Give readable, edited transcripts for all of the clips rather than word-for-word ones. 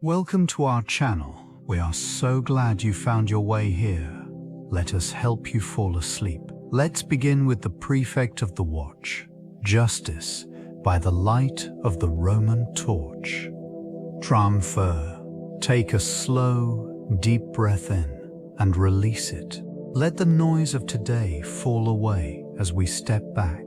Welcome to our channel. We are so glad you found your way here. Let us help you fall asleep. Let's begin with the Prefect of the Watch, Justice, by the light of the Roman torch. Tramfer. Take a slow, deep breath in and release it. Let the noise of today fall away as we step back,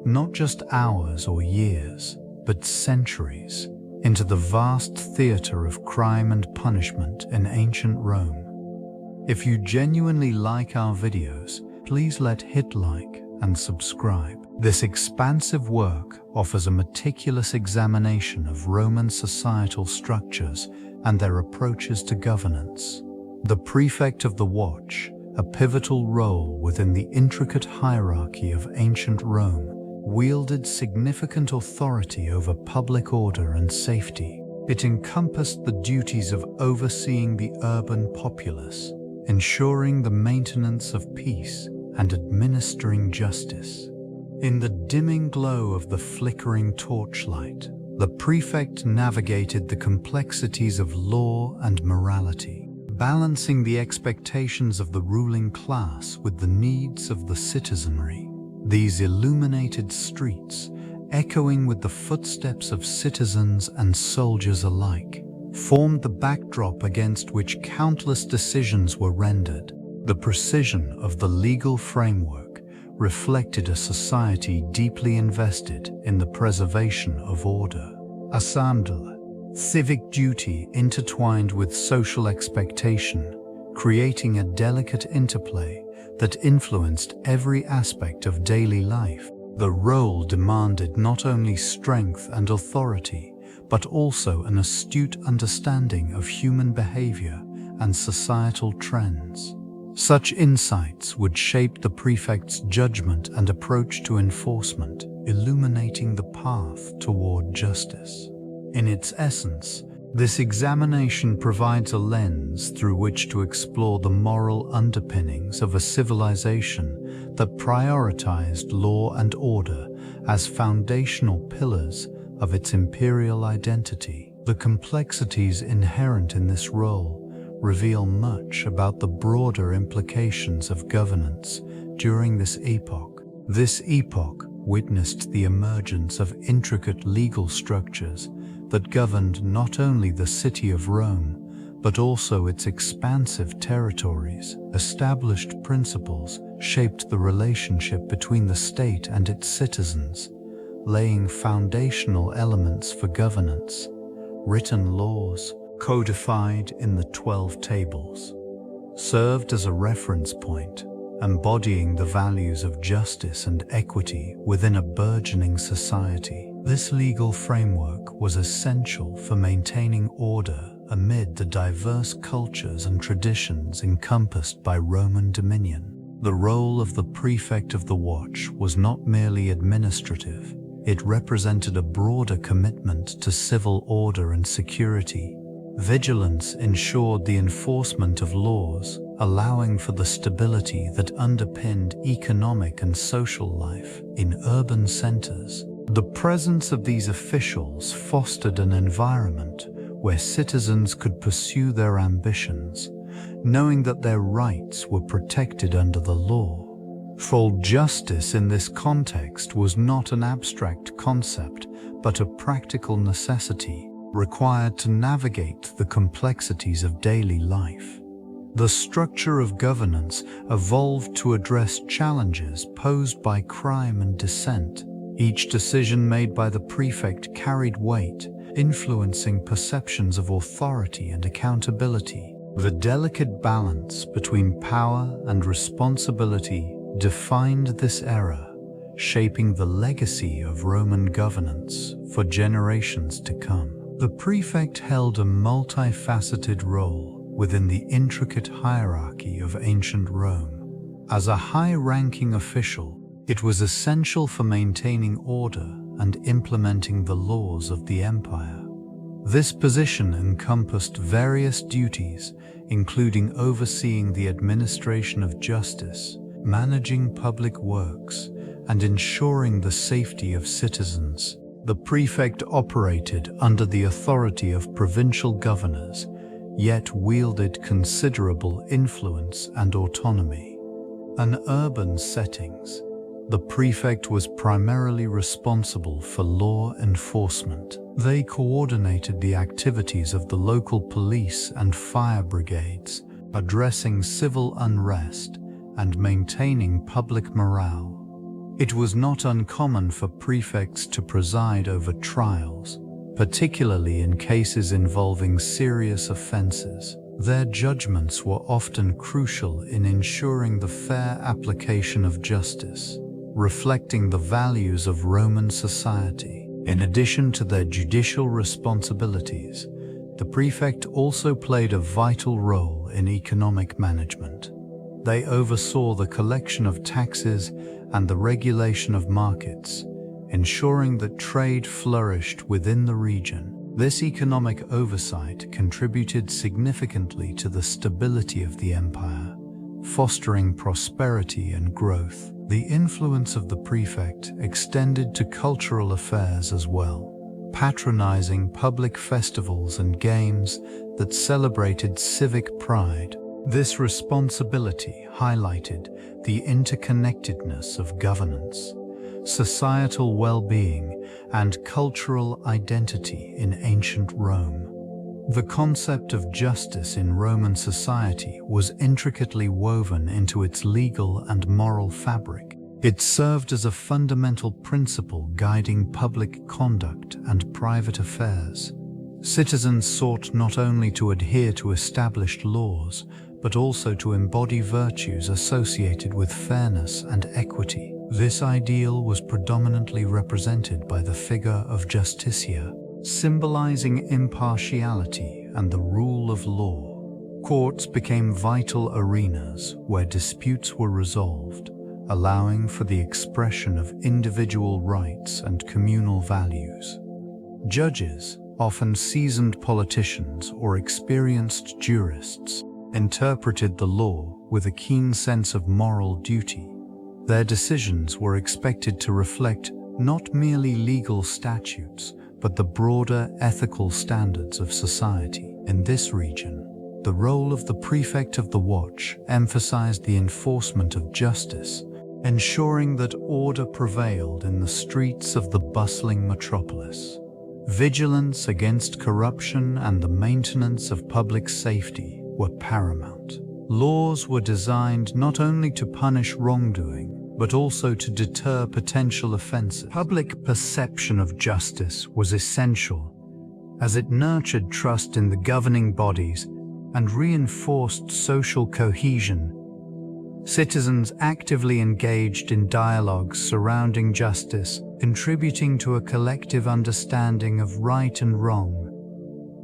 not just hours or years, but centuries, into the vast theater of crime and punishment in ancient Rome. If you genuinely like our videos, please hit like and subscribe. This expansive work offers a meticulous examination of Roman societal structures and their approaches to governance. The Prefect of the Watch, a pivotal role within the intricate hierarchy of ancient Rome, wielded significant authority over public order and safety. It encompassed the duties of overseeing the urban populace, ensuring the maintenance of peace, and administering justice. In the dimming glow of the flickering torchlight, the prefect navigated the complexities of law and morality, balancing the expectations of the ruling class with the needs of the citizenry. These illuminated streets, echoing with the footsteps of citizens and soldiers alike, formed the backdrop against which countless decisions were rendered. The precision of the legal framework reflected a society deeply invested in the preservation of order. Assemble, civic duty intertwined with social expectation, creating a delicate interplay that influenced every aspect of daily life. The role demanded not only strength and authority, but also an astute understanding of human behavior and societal trends. Such insights would shape the prefect's judgment and approach to enforcement, illuminating the path toward justice. In its essence, this examination provides a lens through which to explore the moral underpinnings of a civilization that prioritized law and order as foundational pillars of its imperial identity. The complexities inherent in this role reveal much about the broader implications of governance during this epoch. This epoch witnessed the emergence of intricate legal structures that governed not only the city of Rome, but also its expansive territories. Established principles shaped the relationship between the state and its citizens, laying foundational elements for governance. Written laws, codified in the 12 Tables, served as a reference point, embodying the values of justice and equity within a burgeoning society. This legal framework was essential for maintaining order amid the diverse cultures and traditions encompassed by Roman dominion. The role of the Prefect of the Watch was not merely administrative. It represented a broader commitment to civil order and security. Vigilance ensured the enforcement of laws, allowing for the stability that underpinned economic and social life in urban centers. The presence of these officials fostered an environment where citizens could pursue their ambitions, knowing that their rights were protected under the law. Full justice in this context was not an abstract concept, but a practical necessity required to navigate the complexities of daily life. The structure of governance evolved to address challenges posed by crime and dissent. Each decision made by the prefect carried weight, influencing perceptions of authority and accountability. The delicate balance between power and responsibility defined this era, shaping the legacy of Roman governance for generations to come. The prefect held a multifaceted role within the intricate hierarchy of ancient Rome. As a high-ranking official, it was essential for maintaining order and implementing the laws of the empire. This position encompassed various duties, including overseeing the administration of justice, managing public works, and ensuring the safety of citizens. The prefect operated under the authority of provincial governors, yet wielded considerable influence and autonomy. In urban settings, the prefect was primarily responsible for law enforcement. They coordinated the activities of the local police and fire brigades, addressing civil unrest and maintaining public morale. It was not uncommon for prefects to preside over trials, particularly in cases involving serious offenses. Their judgments were often crucial in ensuring the fair application of justice, reflecting the values of Roman society. In addition to their judicial responsibilities, the prefect also played a vital role in economic management. They oversaw the collection of taxes and the regulation of markets, ensuring that trade flourished within the region. This economic oversight contributed significantly to the stability of the empire, fostering prosperity and growth. The influence of the prefect extended to cultural affairs as well, patronizing public festivals and games that celebrated civic pride. This responsibility highlighted the interconnectedness of governance, societal well-being, and cultural identity in ancient Rome. The concept of justice in Roman society was intricately woven into its legal and moral fabric. It served as a fundamental principle guiding public conduct and private affairs. Citizens sought not only to adhere to established laws, but also to embody virtues associated with fairness and equity. This ideal was predominantly represented by the figure of Justicia, symbolizing impartiality and the rule of law. Courts became vital arenas where disputes were resolved, allowing for the expression of individual rights and communal values. Judges, often seasoned politicians or experienced jurists, interpreted the law with a keen sense of moral duty. Their decisions were expected to reflect not merely legal statutes, but the broader ethical standards of society. In this region, the role of the prefect of the watch emphasized the enforcement of justice, ensuring that order prevailed in the streets of the bustling metropolis. Vigilance against corruption and the maintenance of public safety were paramount. Laws were designed not only to punish wrongdoing, but also to deter potential offenses. Public perception of justice was essential, as it nurtured trust in the governing bodies and reinforced social cohesion. Citizens actively engaged in dialogues surrounding justice, contributing to a collective understanding of right and wrong.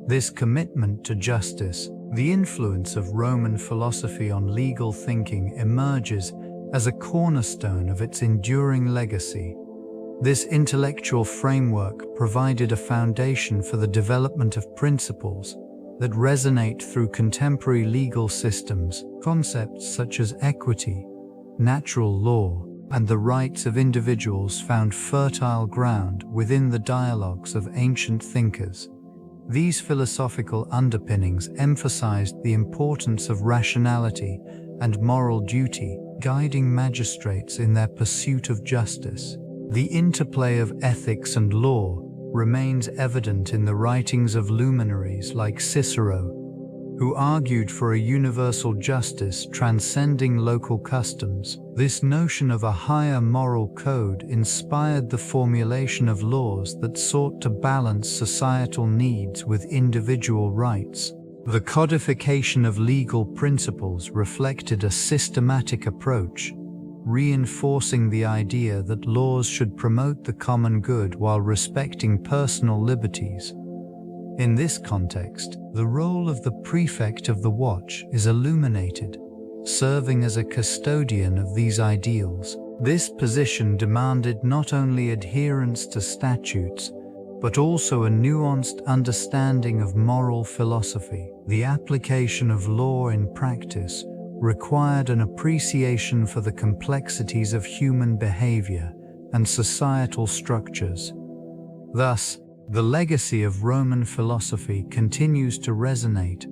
This commitment to justice, the influence of Roman philosophy on legal thinking, emerges as a cornerstone of its enduring legacy. This intellectual framework provided a foundation for the development of principles that resonate through contemporary legal systems. Concepts such as equity, natural law, and the rights of individuals found fertile ground within the dialogues of ancient thinkers. These philosophical underpinnings emphasized the importance of rationality and moral duty, guiding magistrates in their pursuit of justice. The interplay of ethics and law remains evident in the writings of luminaries like Cicero, who argued for a universal justice transcending local customs. This notion of a higher moral code inspired the formulation of laws that sought to balance societal needs with individual rights. The codification of legal principles reflected a systematic approach, reinforcing the idea that laws should promote the common good while respecting personal liberties. In this context, the role of the prefect of the watch is illuminated, serving as a custodian of these ideals. This position demanded not only adherence to statutes, but also a nuanced understanding of moral philosophy. The application of law in practice required an appreciation for the complexities of human behavior and societal structures. Thus, the legacy of Roman philosophy continues to resonate,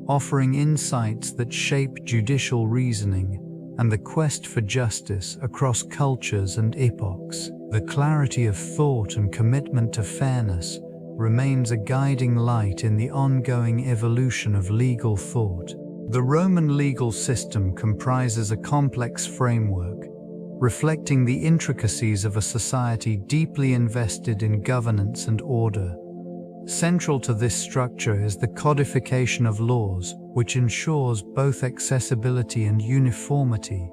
offering insights that shape judicial reasoning and the quest for justice across cultures and epochs. The clarity of thought and commitment to fairness remains a guiding light in the ongoing evolution of legal thought. The Roman legal system comprises a complex framework, reflecting the intricacies of a society deeply invested in governance and order. Central to this structure is the codification of laws, which ensures both accessibility and uniformity.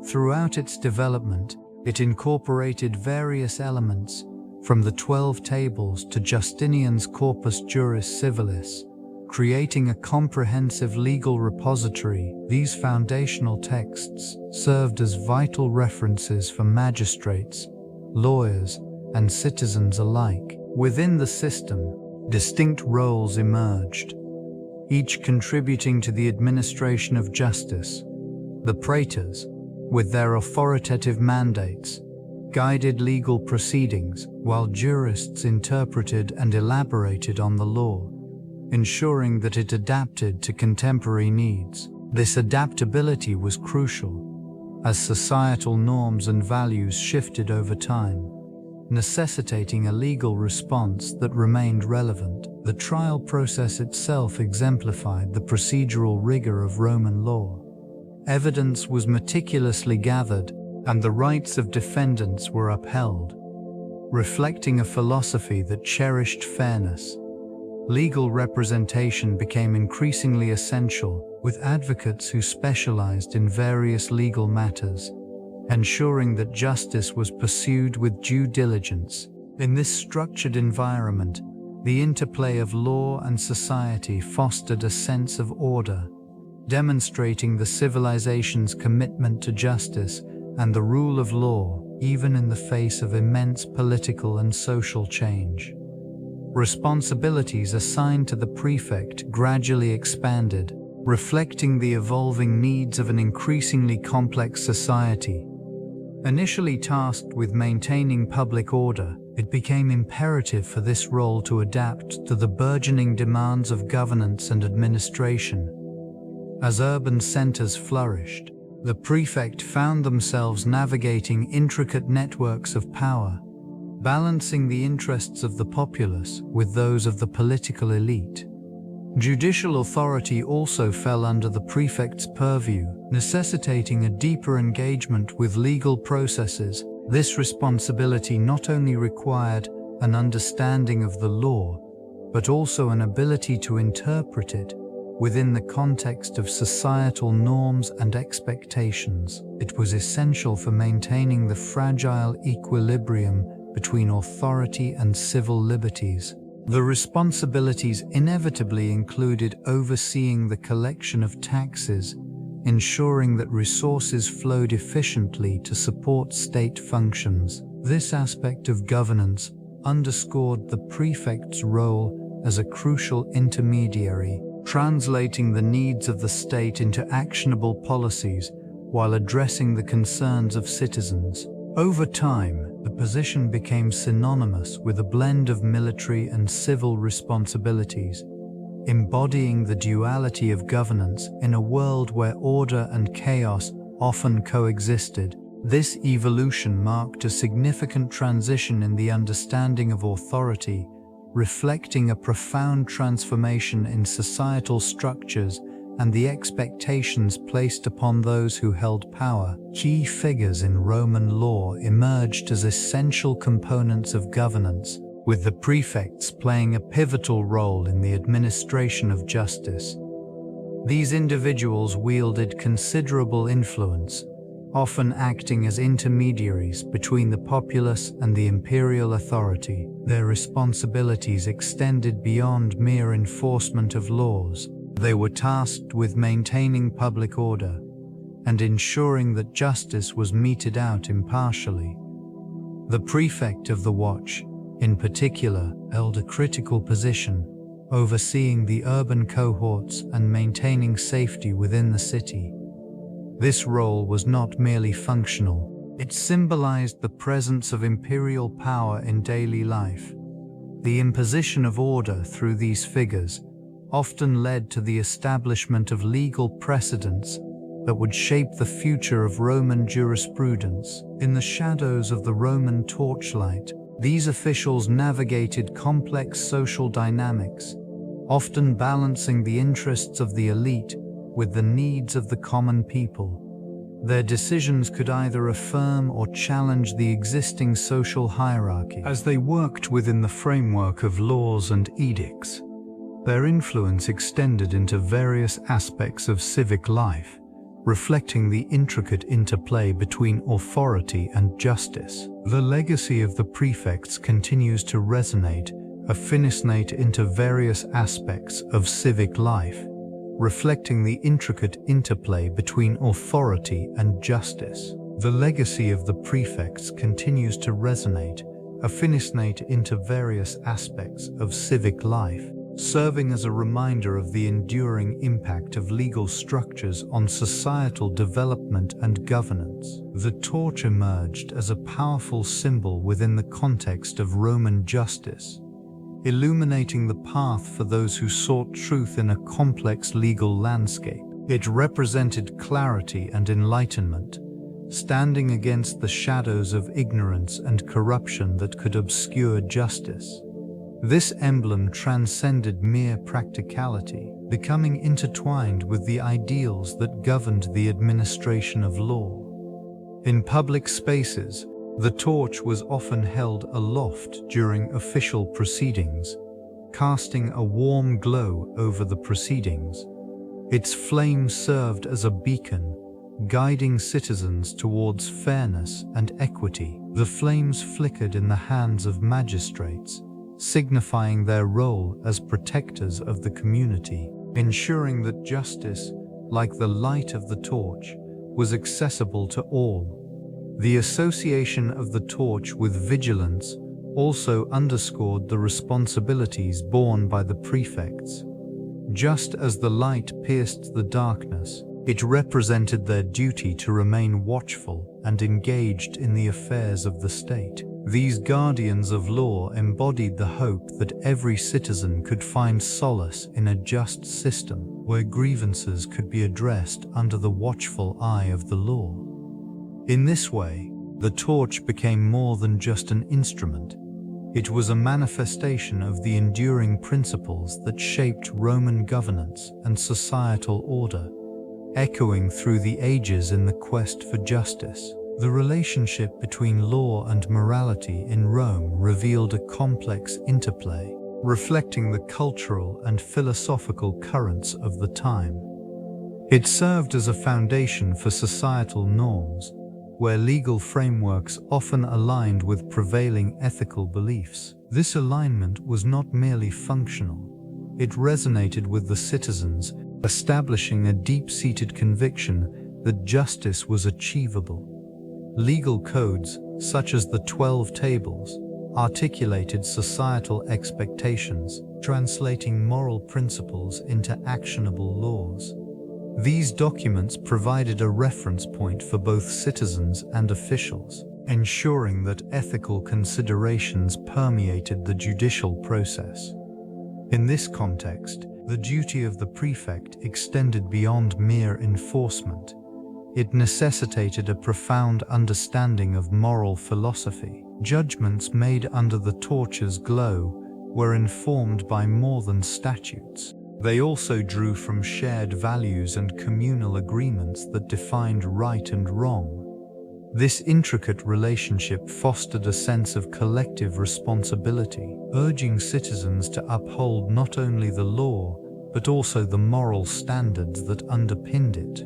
Throughout its development, it incorporated various elements, from the 12 Tables to Justinian's Corpus Juris Civilis, creating a comprehensive legal repository. These foundational texts served as vital references for magistrates, lawyers, and citizens alike. Within the system, distinct roles emerged, each contributing to the administration of justice. The praetors, with their authoritative mandates, guided legal proceedings, while jurists interpreted and elaborated on the law, ensuring that it adapted to contemporary needs. This adaptability was crucial, as societal norms and values shifted over time, necessitating a legal response that remained relevant. The trial process itself exemplified the procedural rigor of Roman law. Evidence was meticulously gathered, and the rights of defendants were upheld, reflecting a philosophy that cherished fairness. Legal representation became increasingly essential, with advocates who specialized in various legal matters, ensuring that justice was pursued with due diligence. In this structured environment, the interplay of law and society fostered a sense of order, demonstrating the civilization's commitment to justice and the rule of law, even in the face of immense political and social change. Responsibilities assigned to the prefect gradually expanded, reflecting the evolving needs of an increasingly complex society. Initially tasked with maintaining public order, it became imperative for this role to adapt to the burgeoning demands of governance and administration. As urban centers flourished, the prefect found themselves navigating intricate networks of power, balancing the interests of the populace with those of the political elite. Judicial authority also fell under the prefect's purview, necessitating a deeper engagement with legal processes. This responsibility not only required an understanding of the law, but also an ability to interpret it within the context of societal norms and expectations. It was essential for maintaining the fragile equilibrium between authority and civil liberties. The responsibilities inevitably included overseeing the collection of taxes, ensuring that resources flowed efficiently to support state functions. This aspect of governance underscored the prefect's role as a crucial intermediary, translating the needs of the state into actionable policies while addressing the concerns of citizens. Over time, the position became synonymous with a blend of military and civil responsibilities, embodying the duality of governance in a world where order and chaos often coexisted. This evolution marked a significant transition in the understanding of authority, reflecting a profound transformation in societal structures and the expectations placed upon those who held power. Key figures in Roman law emerged as essential components of governance, with the prefects playing a pivotal role in the administration of justice. These individuals wielded considerable influence, often acting as intermediaries between the populace and the imperial authority. Their responsibilities extended beyond mere enforcement of laws. They were tasked with maintaining public order and ensuring that justice was meted out impartially. The prefect of the watch, in particular, held a critical position, overseeing the urban cohorts and maintaining safety within the city. This role was not merely functional, It symbolized the presence of imperial power in daily life. The imposition of order through these figures often led to the establishment of legal precedents that would shape the future of Roman jurisprudence. In the shadows of the Roman torchlight, these officials navigated complex social dynamics, often balancing the interests of the elite with the needs of the common people. Their decisions could either affirm or challenge the existing social hierarchy. As they worked within the framework of laws and edicts, their influence extended into various aspects of civic life, reflecting the intricate interplay between authority and justice. The legacy of the prefects continues to resonate, affinate into various aspects of civic life, reflecting the intricate interplay between authority and justice. The legacy of the prefects continues to resonate, affinate into various aspects of civic life, serving as a reminder of the enduring impact of legal structures on societal development and governance. The torch emerged as a powerful symbol within the context of Roman justice, illuminating the path for those who sought truth in a complex legal landscape. It represented clarity and enlightenment, standing against the shadows of ignorance and corruption that could obscure justice. This emblem transcended mere practicality, becoming intertwined with the ideals that governed the administration of law. In public spaces, the torch was often held aloft during official proceedings, casting a warm glow over the proceedings. Its flame served as a beacon, guiding citizens towards fairness and equity. The flames flickered in the hands of magistrates, signifying their role as protectors of the community, ensuring that justice, like the light of the torch, was accessible to all. The association of the torch with vigilance also underscored the responsibilities borne by the prefects. Just as the light pierced the darkness, it represented their duty to remain watchful and engaged in the affairs of the state. These guardians of law embodied the hope that every citizen could find solace in a just system where grievances could be addressed under the watchful eye of the law. In this way, the torch became more than just an instrument. It was a manifestation of the enduring principles that shaped Roman governance and societal order, echoing through the ages in the quest for justice. The relationship between law and morality in Rome revealed a complex interplay, reflecting the cultural and philosophical currents of the time. It served as a foundation for societal norms, where legal frameworks often aligned with prevailing ethical beliefs. This alignment was not merely functional. It resonated with the citizens, establishing a deep-seated conviction that justice was achievable. Legal codes, such as the 12 Tables, articulated societal expectations, translating moral principles into actionable laws. These documents provided a reference point for both citizens and officials, ensuring that ethical considerations permeated the judicial process. In this context, the duty of the prefect extended beyond mere enforcement. It necessitated a profound understanding of moral philosophy. Judgments made under the torch's glow were informed by more than statutes. They also drew from shared values and communal agreements that defined right and wrong. This intricate relationship fostered a sense of collective responsibility, urging citizens to uphold not only the law, but also the moral standards that underpinned it.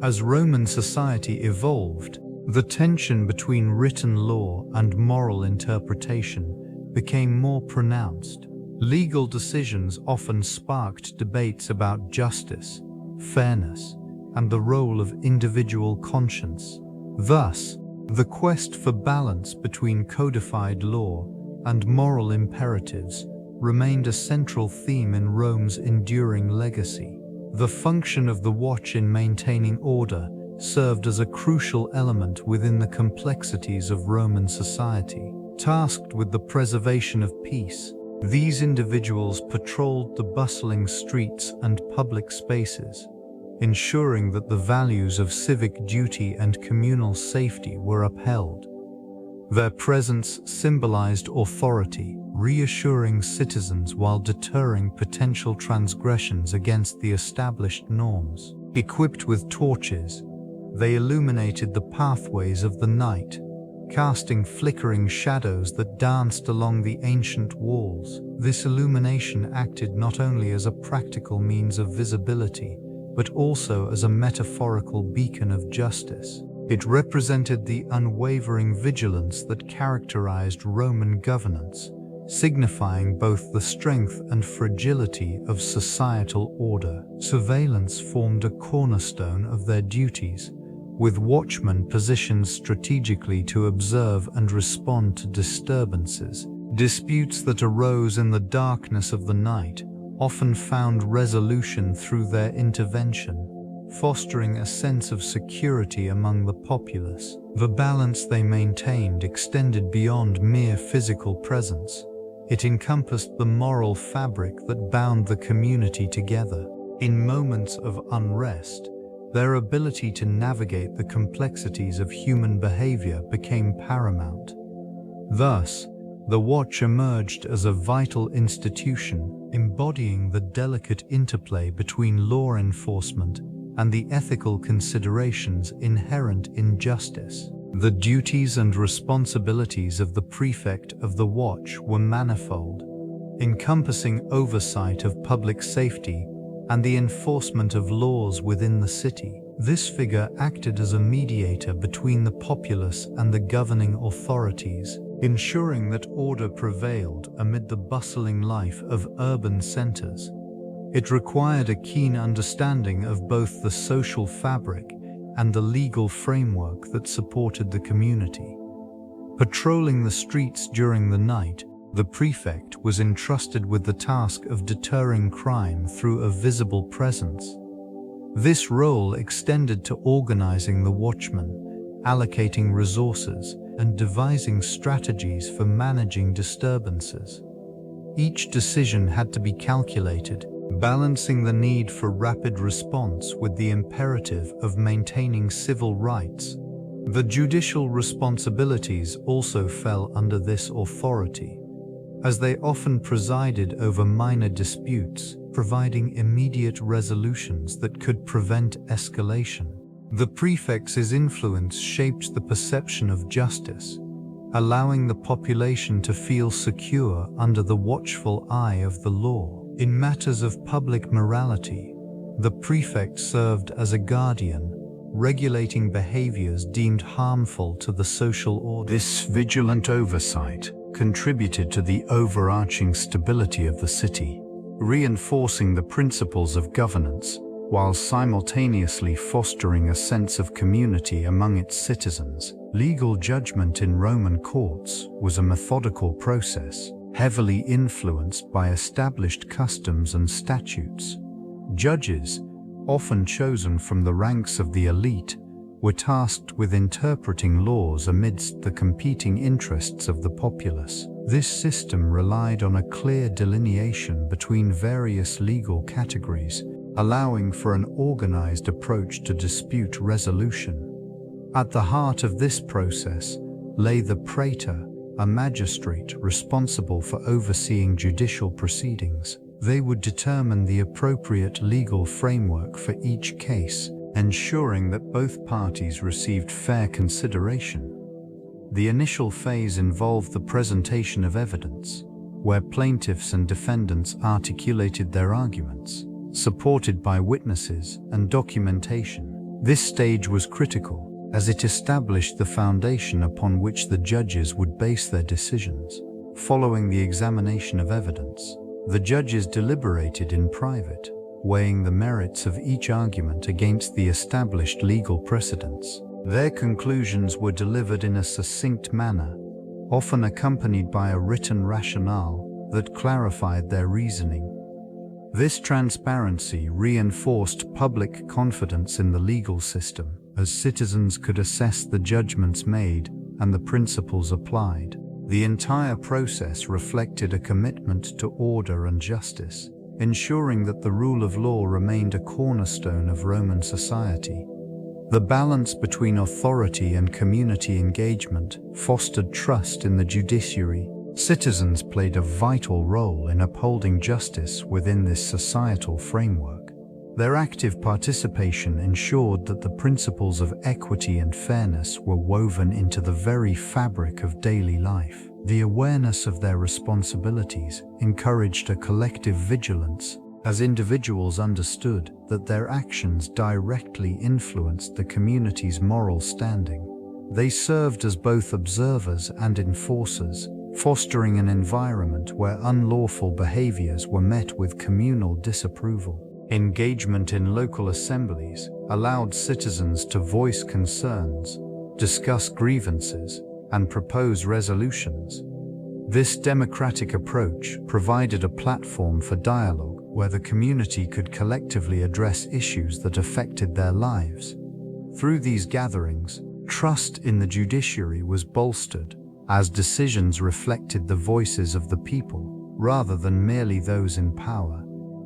As Roman society evolved, the tension between written law and moral interpretation became more pronounced. Legal decisions often sparked debates about justice, fairness, and the role of individual conscience. Thus, the quest for balance between codified law and moral imperatives remained a central theme in Rome's enduring legacy. The function of the watch in maintaining order served as a crucial element within the complexities of Roman society. Tasked with the preservation of peace, these individuals patrolled the bustling streets and public spaces, ensuring that the values of civic duty and communal safety were upheld. Their presence symbolized authority, reassuring citizens while deterring potential transgressions against the established norms. Equipped with torches, they illuminated the pathways of the night, casting flickering shadows that danced along the ancient walls. This illumination acted not only as a practical means of visibility, but also as a metaphorical beacon of justice. It represented the unwavering vigilance that characterized Roman governance, signifying both the strength and fragility of societal order. Surveillance formed a cornerstone of their duties, with watchmen positioned strategically to observe and respond to disturbances. Disputes that arose in the darkness of the night often found resolution through their intervention, fostering a sense of security among the populace. The balance they maintained extended beyond mere physical presence. It encompassed the moral fabric that bound the community together. In moments of unrest, their ability to navigate the complexities of human behavior became paramount. Thus, the Watch emerged as a vital institution, embodying the delicate interplay between law enforcement and the ethical considerations inherent in justice. The duties and responsibilities of the Prefect of the Watch were manifold, encompassing oversight of public safety and the enforcement of laws within the city. This figure acted as a mediator between the populace and the governing authorities, ensuring that order prevailed amid the bustling life of urban centers. It required a keen understanding of both the social fabric and the legal framework that supported the community. Patrolling the streets during the night, the Prefect was entrusted with the task of deterring crime through a visible presence. This role extended to organizing the watchmen, allocating resources, and devising strategies for managing disturbances. Each decision had to be calculated, balancing the need for rapid response with the imperative of maintaining civil rights. The judicial responsibilities also fell under this authority, as they often presided over minor disputes, providing immediate resolutions that could prevent escalation. The Prefect's influence shaped the perception of justice, allowing the population to feel secure under the watchful eye of the law. In matters of public morality, the Prefect served as a guardian, regulating behaviors deemed harmful to the social order. This vigilant oversight contributed to the overarching stability of the city, reinforcing the principles of governance while simultaneously fostering a sense of community among its citizens. Legal judgment in Roman courts was a methodical process, heavily influenced by established customs and statutes. Judges, often chosen from the ranks of the elite, were tasked with interpreting laws amidst the competing interests of the populace. This system relied on a clear delineation between various legal categories, allowing for an organized approach to dispute resolution. At the heart of this process lay the praetor, a magistrate responsible for overseeing judicial proceedings. They would determine the appropriate legal framework for each case, ensuring that both parties received fair consideration. The initial phase involved the presentation of evidence, where plaintiffs and defendants articulated their arguments, supported by witnesses and documentation. This stage was critical, as it established the foundation upon which the judges would base their decisions. Following the examination of evidence, the judges deliberated in private, weighing the merits of each argument against the established legal precedents. Their conclusions were delivered in a succinct manner, often accompanied by a written rationale that clarified their reasoning. This transparency reinforced public confidence in the legal system, as citizens could assess the judgments made and the principles applied. The entire process reflected a commitment to order and justice, ensuring that the rule of law remained a cornerstone of Roman society. The balance between authority and community engagement fostered trust in the judiciary. Citizens played a vital role in upholding justice within this societal framework. Their active participation ensured that the principles of equity and fairness were woven into the very fabric of daily life. The awareness of their responsibilities encouraged a collective vigilance, as individuals understood that their actions directly influenced the community's moral standing. They served as both observers and enforcers, fostering an environment where unlawful behaviors were met with communal disapproval. Engagement in local assemblies allowed citizens to voice concerns, discuss grievances, and propose resolutions. This democratic approach provided a platform for dialogue where the community could collectively address issues that affected their lives. Through these gatherings, trust in the judiciary was bolstered, as decisions reflected the voices of the people rather than merely those in power.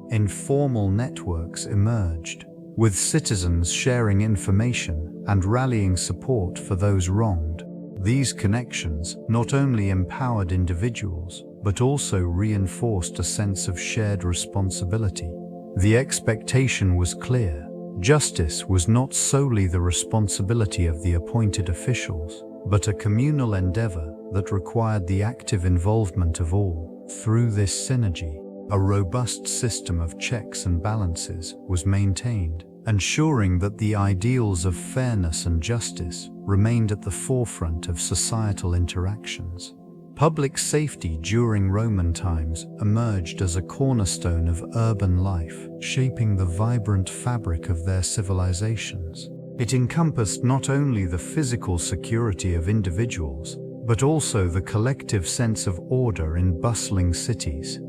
Informal networks emerged, with citizens sharing information and rallying support for those wronged. These connections not only empowered individuals, but also reinforced a sense of shared responsibility. The expectation was clear. Justice was not solely the responsibility of the appointed officials, but a communal endeavor that required the active involvement of all. Through this synergy, a robust system of checks and balances was maintained, ensuring that the ideals of fairness and justice remained at the forefront of societal interactions. Public safety during Roman times emerged as a cornerstone of urban life, shaping the vibrant fabric of their civilizations. It encompassed not only the physical security of individuals, but also the collective sense of order in bustling cities.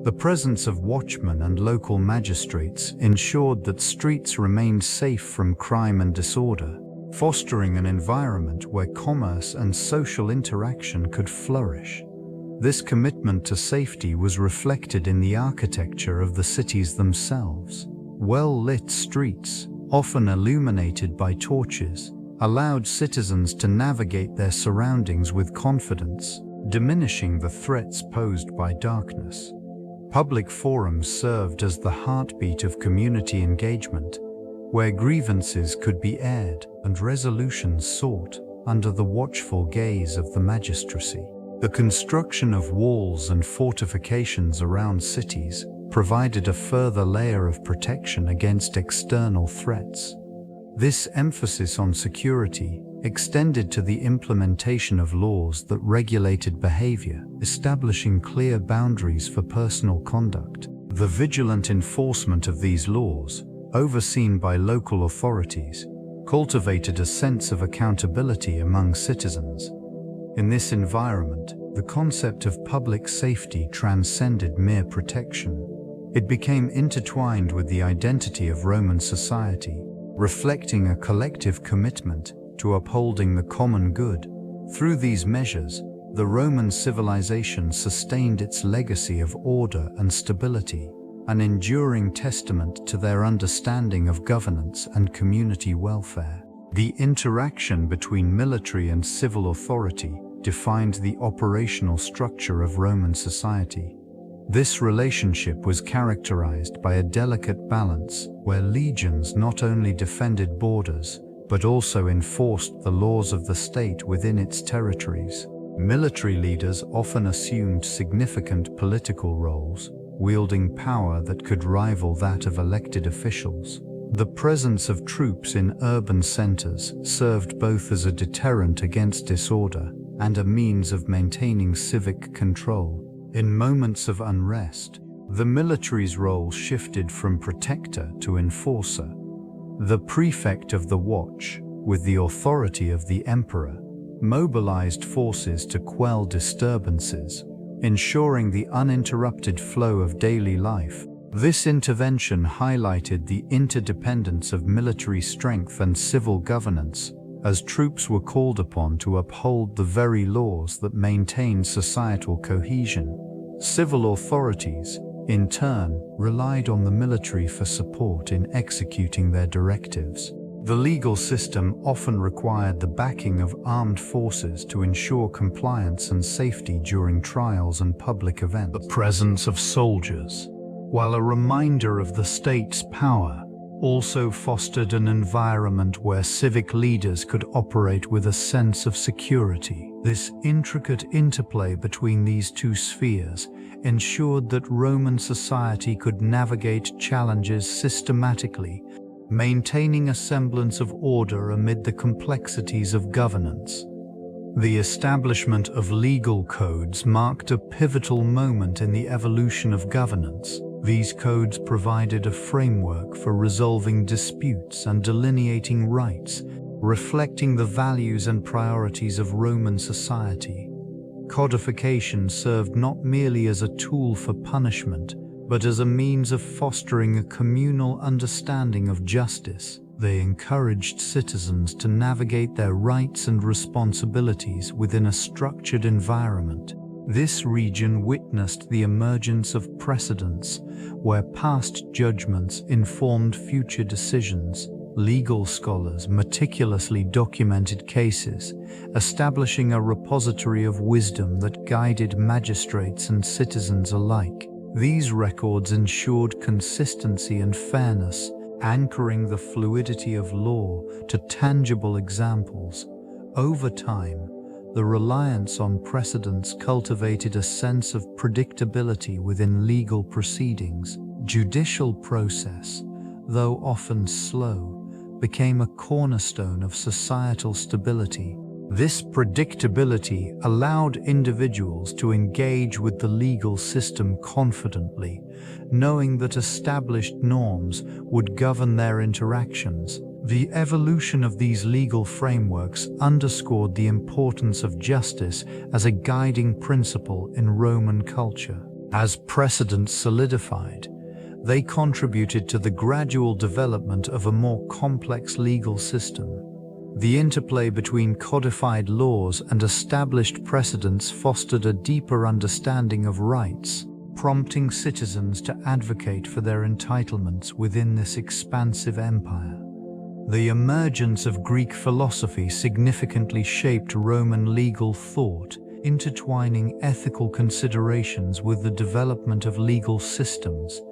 The presence of watchmen and local magistrates ensured that streets remained safe from crime and disorder, fostering an environment where commerce and social interaction could flourish. This commitment to safety was reflected in the architecture of the cities themselves. Well-lit streets, often illuminated by torches, allowed citizens to navigate their surroundings with confidence, diminishing the threats posed by darkness. Public forums served as the heartbeat of community engagement, where grievances could be aired and resolutions sought under the watchful gaze of the magistracy. The construction of walls and fortifications around cities provided a further layer of protection against external threats. This emphasis on security extended to the implementation of laws that regulated behavior, establishing clear boundaries for personal conduct. The vigilant enforcement of these laws, overseen by local authorities, cultivated a sense of accountability among citizens. In this environment, the concept of public safety transcended mere protection. It became intertwined with the identity of Roman society, reflecting a collective commitment to upholding the common good. Through these measures, the Roman civilization sustained its legacy of order and stability, an enduring testament to their understanding of governance and community welfare. The interaction between military and civil authority defined the operational structure of Roman society. This relationship was characterized by a delicate balance where legions not only defended borders, but also enforced the laws of the state within its territories. Military leaders often assumed significant political roles, wielding power that could rival that of elected officials. The presence of troops in urban centers served both as a deterrent against disorder and a means of maintaining civic control. In moments of unrest, the military's role shifted from protector to enforcer. The Prefect of the Watch, with the authority of the emperor, mobilized forces to quell disturbances, ensuring the uninterrupted flow of daily life. This intervention highlighted the interdependence of military strength and civil governance, as troops were called upon to uphold the very laws that maintained societal cohesion. Civil authorities, in turn, relied on the military for support in executing their directives. The legal system often required the backing of armed forces to ensure compliance and safety during trials and public events. The presence of soldiers, while a reminder of the state's power, also fostered an environment where civic leaders could operate with a sense of security. This intricate interplay between these two spheres ensured that Roman society could navigate challenges systematically, maintaining a semblance of order amid the complexities of governance. The establishment of legal codes marked a pivotal moment in the evolution of governance. These codes provided a framework for resolving disputes and delineating rights, reflecting the values and priorities of Roman society. Codification served not merely as a tool for punishment, but as a means of fostering a communal understanding of justice. They encouraged citizens to navigate their rights and responsibilities within a structured environment. This region witnessed the emergence of precedents, where past judgments informed future decisions. Legal scholars meticulously documented cases, establishing a repository of wisdom that guided magistrates and citizens alike. These records ensured consistency and fairness, anchoring the fluidity of law to tangible examples. Over time, the reliance on precedents cultivated a sense of predictability within legal proceedings. Judicial process, though often slow, became a cornerstone of societal stability. This predictability allowed individuals to engage with the legal system confidently, knowing that established norms would govern their interactions. The evolution of these legal frameworks underscored the importance of justice as a guiding principle in Roman culture. As precedents solidified, they contributed to the gradual development of a more complex legal system. The interplay between codified laws and established precedents fostered a deeper understanding of rights, prompting citizens to advocate for their entitlements within this expansive empire. The emergence of Greek philosophy significantly shaped Roman legal thought, intertwining ethical considerations with the development of legal systems.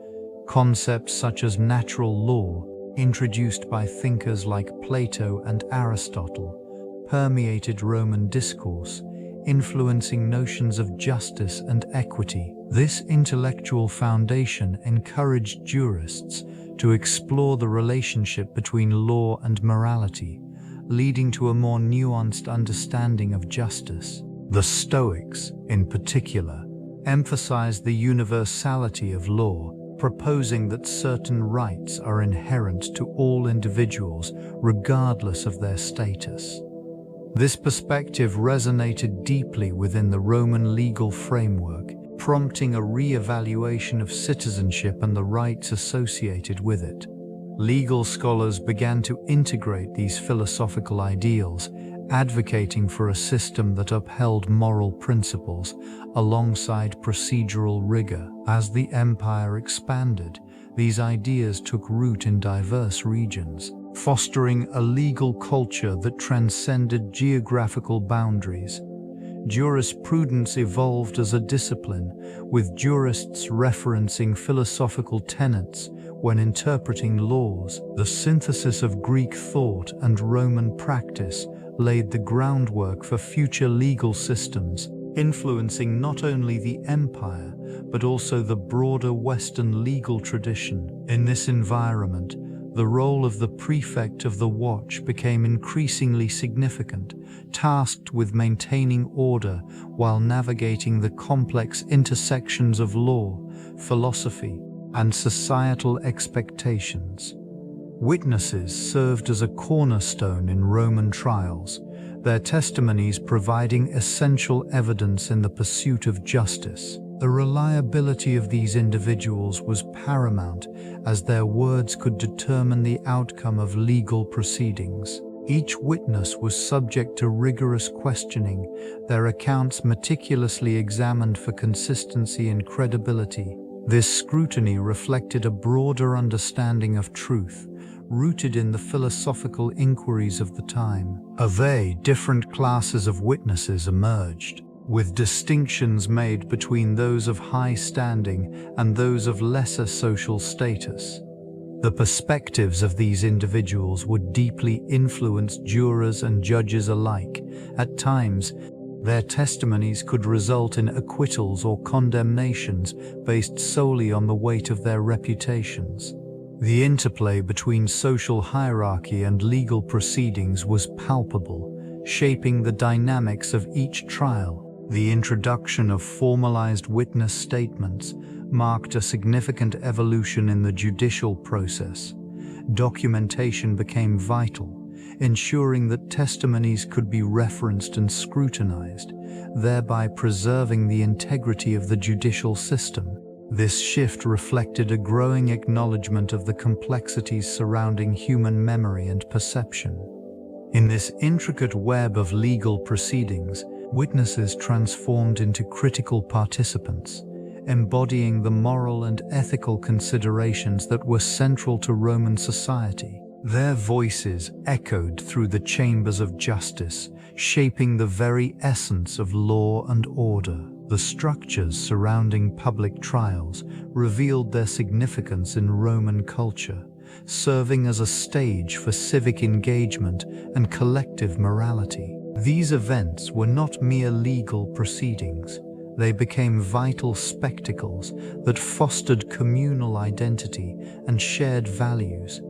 Concepts such as natural law, introduced by thinkers like Plato and Aristotle, permeated Roman discourse, influencing notions of justice and equity. This intellectual foundation encouraged jurists to explore the relationship between law and morality, leading to a more nuanced understanding of justice. The Stoics, in particular, emphasized the universality of law, proposing that certain rights are inherent to all individuals regardless of their status. This perspective resonated deeply within the Roman legal framework, prompting a re-evaluation of citizenship and the rights associated with it. Legal scholars began to integrate these philosophical ideals, advocating for a system that upheld moral principles alongside procedural rigor. As the empire expanded, these ideas took root in diverse regions, fostering a legal culture that transcended geographical boundaries. Jurisprudence evolved as a discipline, with jurists referencing philosophical tenets when interpreting laws. The synthesis of Greek thought and Roman practice laid the groundwork for future legal systems, influencing not only the empire, but also the broader Western legal tradition. In this environment, the role of the Prefect of the Watch became increasingly significant, tasked with maintaining order while navigating the complex intersections of law, philosophy, and societal expectations. Witnesses served as a cornerstone in Roman trials, their testimonies providing essential evidence in the pursuit of justice. The reliability of these individuals was paramount, as their words could determine the outcome of legal proceedings. Each witness was subject to rigorous questioning, their accounts meticulously examined for consistency and credibility. This scrutiny reflected a broader understanding of truth, rooted in the philosophical inquiries of the time. Different classes of witnesses emerged, with distinctions made between those of high standing and those of lesser social status. The perspectives of these individuals would deeply influence jurors and judges alike. At times, their testimonies could result in acquittals or condemnations based solely on the weight of their reputations. The interplay between social hierarchy and legal proceedings was palpable, shaping the dynamics of each trial. The introduction of formalized witness statements marked a significant evolution in the judicial process. Documentation became vital, ensuring that testimonies could be referenced and scrutinized, thereby preserving the integrity of the judicial system. This shift reflected a growing acknowledgement of the complexities surrounding human memory and perception. In this intricate web of legal proceedings, witnesses transformed into critical participants, embodying the moral and ethical considerations that were central to Roman society. Their voices echoed through the chambers of justice, shaping the very essence of law and order. The structures surrounding public trials revealed their significance in Roman culture, serving as a stage for civic engagement and collective morality. These events were not mere legal proceedings. They became vital spectacles that fostered communal identity and shared values.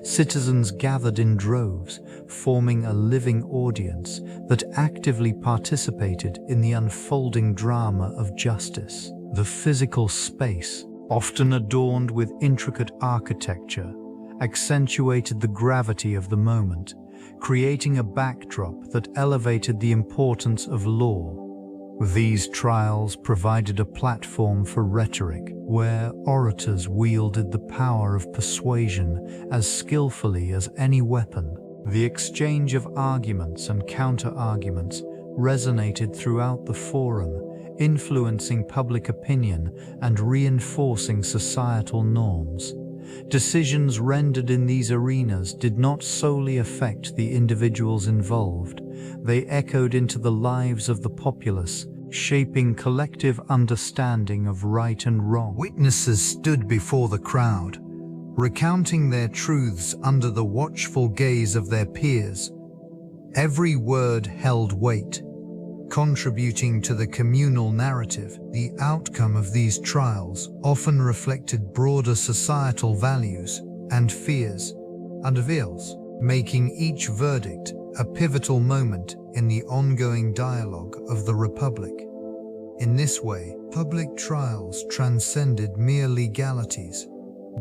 Citizens gathered in droves, forming a living audience that actively participated in the unfolding drama of justice. The physical space, often adorned with intricate architecture, accentuated the gravity of the moment, creating a backdrop that elevated the importance of law. These trials provided a platform for rhetoric, where orators wielded the power of persuasion as skillfully as any weapon. The exchange of arguments and counter-arguments resonated throughout the forum, influencing public opinion and reinforcing societal norms. Decisions rendered in these arenas did not solely affect the individuals involved. They echoed into the lives of the populace, shaping collective understanding of right and wrong. Witnesses stood before the crowd, recounting their truths under the watchful gaze of their peers. Every word held weight, contributing to the communal narrative. The outcome of these trials often reflected broader societal values and fears and ideals, making each verdict a pivotal moment in the ongoing dialogue of the Republic. In this way, public trials transcended mere legalities,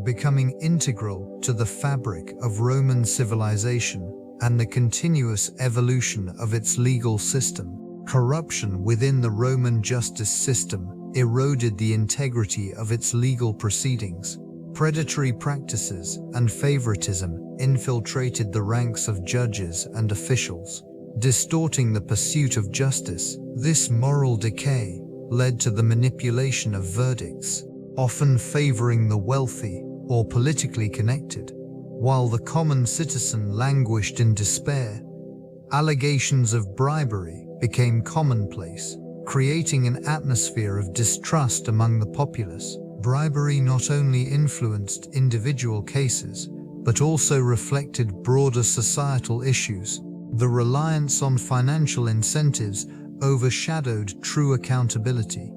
becoming integral to the fabric of Roman civilization and the continuous evolution of its legal system. Corruption within the Roman justice system eroded the integrity of its legal proceedings. Predatory practices and favoritism infiltrated the ranks of judges and officials, distorting the pursuit of justice. This moral decay led to the manipulation of verdicts, often favoring the wealthy or politically connected, while the common citizen languished in despair. Allegations of bribery became commonplace, creating an atmosphere of distrust among the populace. Bribery not only influenced individual cases, but also reflected broader societal issues. The reliance on financial incentives overshadowed true accountability,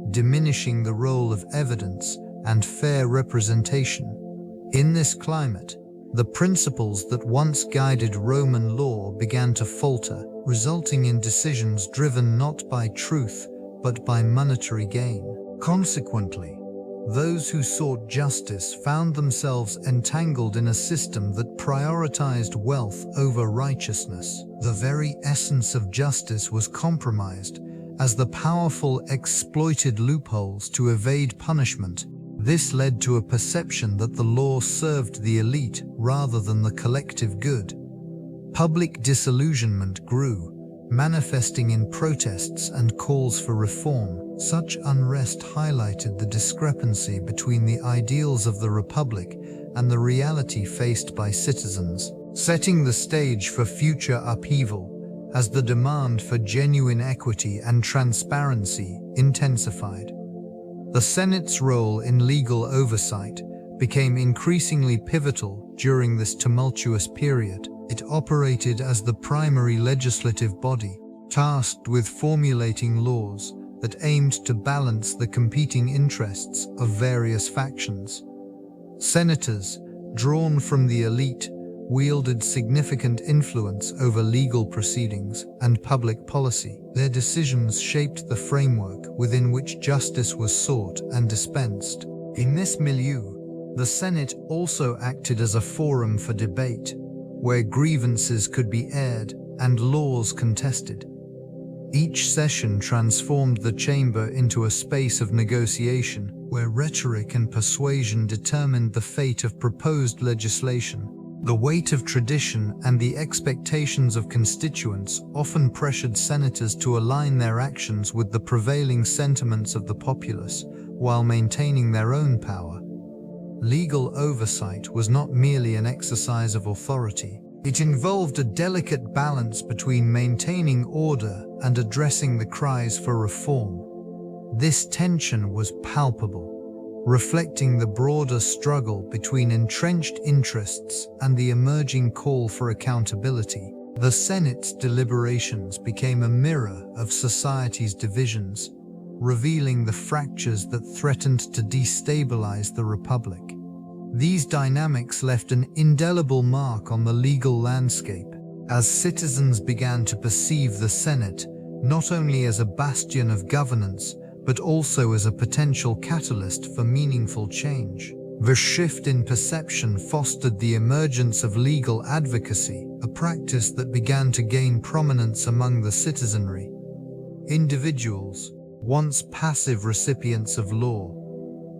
diminishing the role of evidence and fair representation. In this climate, the principles that once guided Roman law began to falter, resulting in decisions driven not by truth, but by monetary gain. Consequently, those who sought justice found themselves entangled in a system that prioritized wealth over righteousness. The very essence of justice was compromised as the powerful exploited loopholes to evade punishment. This led to a perception that the law served the elite rather than the collective good. Public disillusionment grew, manifesting in protests and calls for reform. Such unrest highlighted the discrepancy between the ideals of the Republic and the reality faced by citizens, setting the stage for future upheaval as the demand for genuine equity and transparency intensified. The Senate's role in legal oversight became increasingly pivotal during this tumultuous period. It operated as the primary legislative body, tasked with formulating laws that aimed to balance the competing interests of various factions. Senators, drawn from the elite, wielded significant influence over legal proceedings and public policy. Their decisions shaped the framework within which justice was sought and dispensed. In this milieu, the Senate also acted as a forum for debate, where grievances could be aired and laws contested. Each session transformed the chamber into a space of negotiation, where rhetoric and persuasion determined the fate of proposed legislation. The weight of tradition and the expectations of constituents often pressured senators to align their actions with the prevailing sentiments of the populace, while maintaining their own power. Legal oversight was not merely an exercise of authority. It involved a delicate balance between maintaining order and addressing the cries for reform. This tension was palpable, reflecting the broader struggle between entrenched interests and the emerging call for accountability. The Senate's deliberations became a mirror of society's divisions, revealing the fractures that threatened to destabilize the Republic. These dynamics left an indelible mark on the legal landscape, as citizens began to perceive the Senate not only as a bastion of governance, but also as a potential catalyst for meaningful change. The shift in perception fostered the emergence of legal advocacy, a practice that began to gain prominence among the citizenry. Individuals, once passive recipients of law,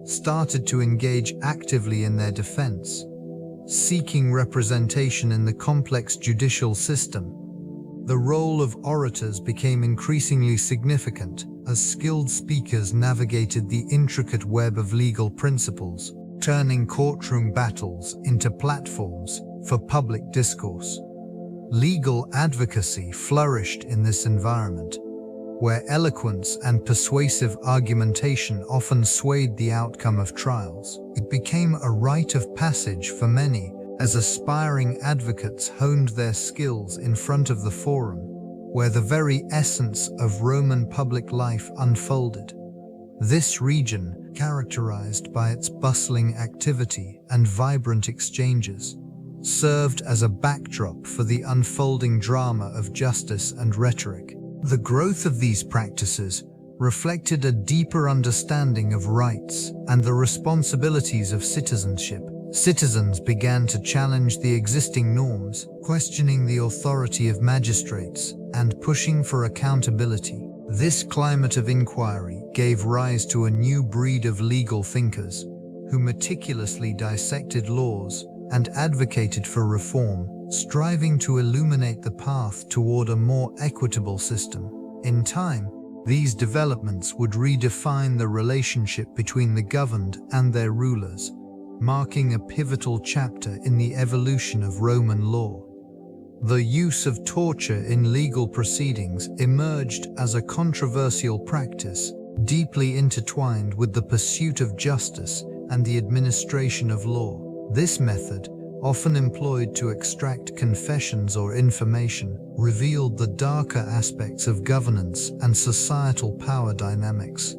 started to engage actively in their defense, seeking representation in the complex judicial system. The role of orators became increasingly significant as skilled speakers navigated the intricate web of legal principles, turning courtroom battles into platforms for public discourse. Legal advocacy flourished in this environment, where eloquence and persuasive argumentation often swayed the outcome of trials. It became a rite of passage for many as aspiring advocates honed their skills in front of the forum, where the very essence of Roman public life unfolded. This region, characterized by its bustling activity and vibrant exchanges, served as a backdrop for the unfolding drama of justice and rhetoric. The growth of these practices reflected a deeper understanding of rights and the responsibilities of citizenship. Citizens began to challenge the existing norms, questioning the authority of magistrates, and pushing for accountability. This climate of inquiry gave rise to a new breed of legal thinkers who meticulously dissected laws and advocated for reform, striving to illuminate the path toward a more equitable system. In time, these developments would redefine the relationship between the governed and their rulers, marking a pivotal chapter in the evolution of Roman law. The use of torture in legal proceedings emerged as a controversial practice, deeply intertwined with the pursuit of justice and the administration of law. This method, often employed to extract confessions or information, revealed the darker aspects of governance and societal power dynamics.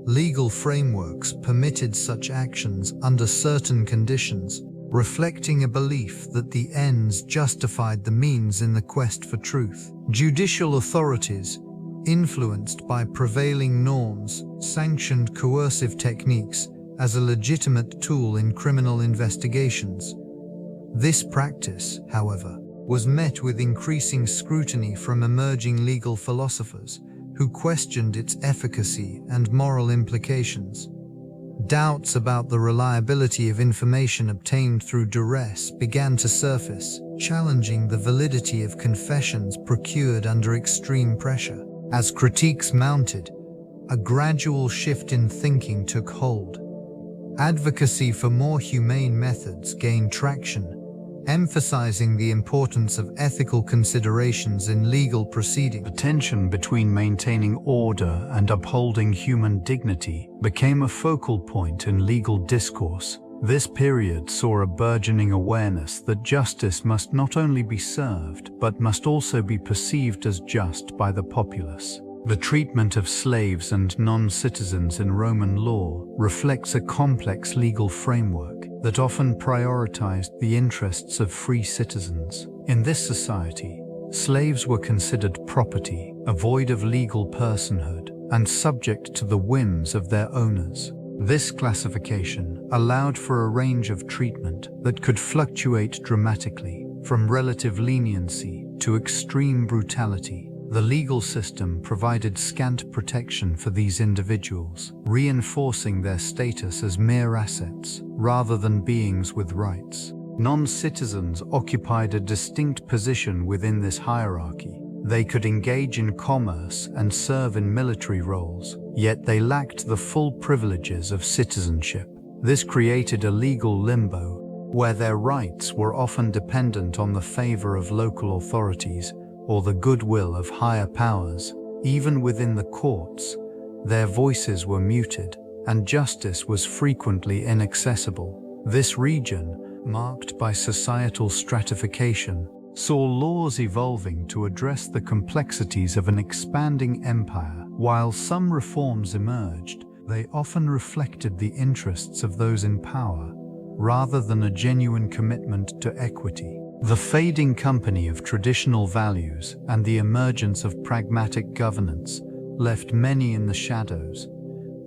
Legal frameworks permitted such actions under certain conditions, reflecting a belief that the ends justified the means in the quest for truth. Judicial authorities, influenced by prevailing norms, sanctioned coercive techniques as a legitimate tool in criminal investigations. This practice, however, was met with increasing scrutiny from emerging legal philosophers who questioned its efficacy and moral implications. Doubts about the reliability of information obtained through duress began to surface, challenging the validity of confessions procured under extreme pressure. As critiques mounted, a gradual shift in thinking took hold. Advocacy for more humane methods gained traction, emphasizing the importance of ethical considerations in legal proceedings. The tension between maintaining order and upholding human dignity became a focal point in legal discourse. This period saw a burgeoning awareness that justice must not only be served, but must also be perceived as just by the populace. The treatment of slaves and non-citizens in Roman law reflects a complex legal framework that often prioritized the interests of free citizens. In this society, slaves were considered property, void of legal personhood, and subject to the whims of their owners. This classification allowed for a range of treatment that could fluctuate dramatically, from relative leniency to extreme brutality. The legal system provided scant protection for these individuals, reinforcing their status as mere assets rather than beings with rights. Non-citizens occupied a distinct position within this hierarchy. They could engage in commerce and serve in military roles, yet they lacked the full privileges of citizenship. This created a legal limbo, where their rights were often dependent on the favor of local authorities or the goodwill of higher powers. Even within the courts, their voices were muted, and justice was frequently inaccessible. This region, marked by societal stratification, saw laws evolving to address the complexities of an expanding empire. While some reforms emerged, they often reflected the interests of those in power, rather than a genuine commitment to equity. The fading company of traditional values and the emergence of pragmatic governance left many in the shadows,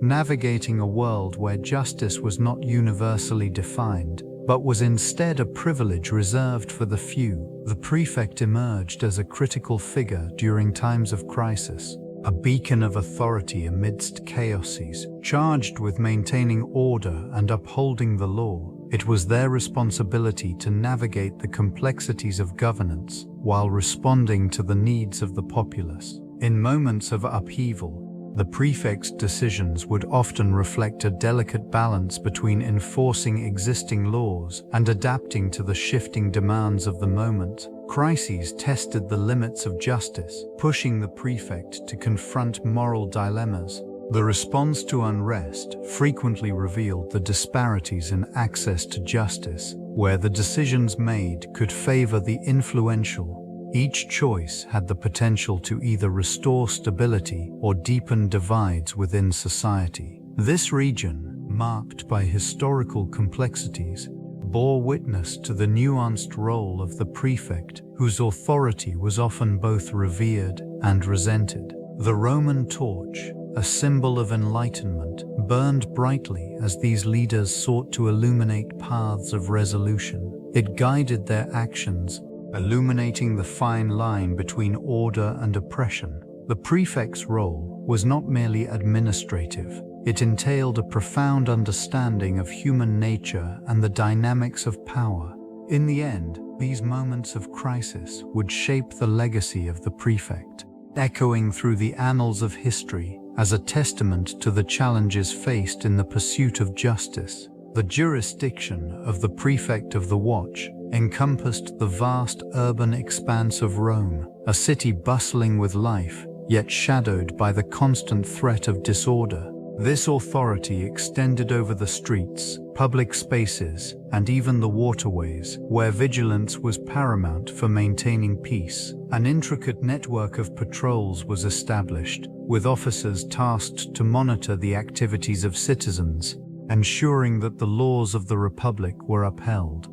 navigating a world where justice was not universally defined, but was instead a privilege reserved for the few. The prefect emerged as a critical figure during times of crisis, a beacon of authority amidst chaoses, charged with maintaining order and upholding the law. It was their responsibility to navigate the complexities of governance while responding to the needs of the populace. In moments of upheaval, the prefect's decisions would often reflect a delicate balance between enforcing existing laws and adapting to the shifting demands of the moment. Crises tested the limits of justice, pushing the prefect to confront moral dilemmas. The response to unrest frequently revealed the disparities in access to justice, where the decisions made could favor the influential. Each choice had the potential to either restore stability or deepen divides within society. This region, marked by historical complexities, bore witness to the nuanced role of the prefect, whose authority was often both revered and resented. The Roman torch, a symbol of enlightenment, burned brightly as these leaders sought to illuminate paths of resolution. It guided their actions, illuminating the fine line between order and oppression. The prefect's role was not merely administrative. It entailed a profound understanding of human nature and the dynamics of power. In the end, these moments of crisis would shape the legacy of the prefect, echoing through the annals of history as a testament to the challenges faced in the pursuit of justice. The jurisdiction of the Prefect of the Watch encompassed the vast urban expanse of Rome, a city bustling with life, yet shadowed by the constant threat of disorder. This authority extended over the streets, public spaces, and even the waterways, where vigilance was paramount for maintaining peace. An intricate network of patrols was established, with officers tasked to monitor the activities of citizens, ensuring that the laws of the Republic were upheld.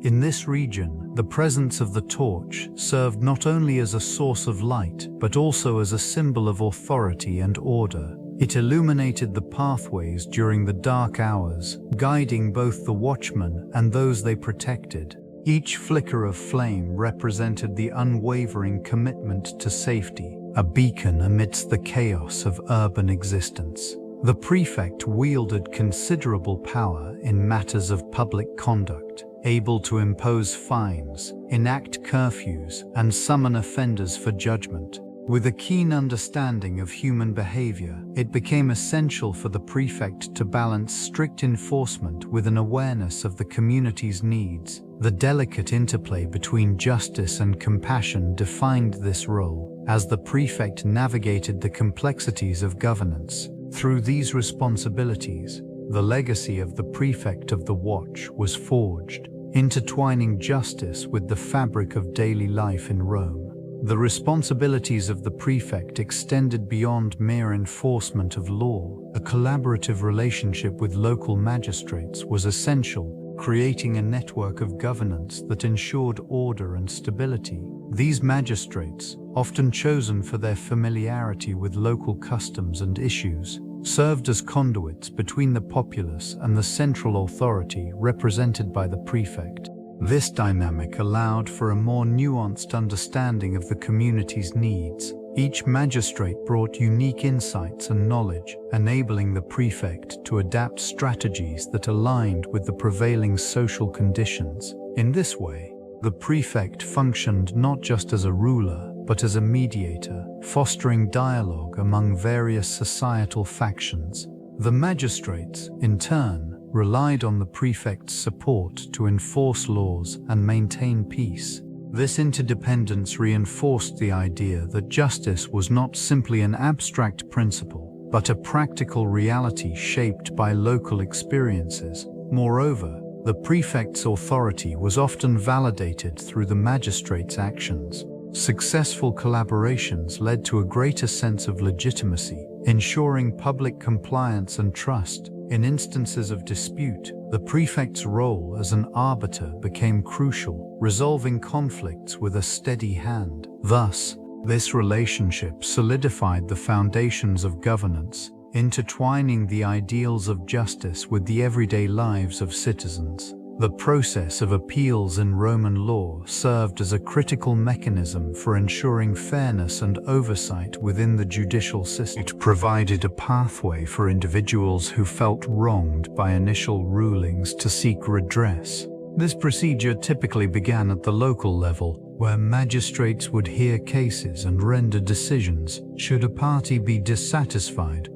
In this region, the presence of the torch served not only as a source of light, but also as a symbol of authority and order. It illuminated the pathways during the dark hours, guiding both the watchmen and those they protected. Each flicker of flame represented the unwavering commitment to safety, a beacon amidst the chaos of urban existence. The prefect wielded considerable power in matters of public conduct, able to impose fines, enact curfews, and summon offenders for judgment. With a keen understanding of human behavior, it became essential for the prefect to balance strict enforcement with an awareness of the community's needs. The delicate interplay between justice and compassion defined this role, as the prefect navigated the complexities of governance. Through these responsibilities, the legacy of the Prefect of the Watch was forged, intertwining justice with the fabric of daily life in Rome. The responsibilities of the prefect extended beyond mere enforcement of law. A collaborative relationship with local magistrates was essential, creating a network of governance that ensured order and stability. These magistrates, often chosen for their familiarity with local customs and issues, served as conduits between the populace and the central authority represented by the prefect. This dynamic allowed for a more nuanced understanding of the community's needs. Each magistrate brought unique insights and knowledge, enabling the prefect to adapt strategies that aligned with the prevailing social conditions. In this way, the prefect functioned not just as a ruler, but as a mediator, fostering dialogue among various societal factions. The magistrates, in turn, relied on the prefect's support to enforce laws and maintain peace. This interdependence reinforced the idea that justice was not simply an abstract principle, but a practical reality shaped by local experiences. Moreover, the prefect's authority was often validated through the magistrate's actions. Successful collaborations led to a greater sense of legitimacy, ensuring public compliance and trust. In instances of dispute, the prefect's role as an arbiter became crucial, resolving conflicts with a steady hand. Thus, this relationship solidified the foundations of governance, intertwining the ideals of justice with the everyday lives of citizens. The process of appeals in Roman law served as a critical mechanism for ensuring fairness and oversight within the judicial system. It provided a pathway for individuals who felt wronged by initial rulings to seek redress. This procedure typically began at the local level, where magistrates would hear cases and render decisions. Should a party be dissatisfied,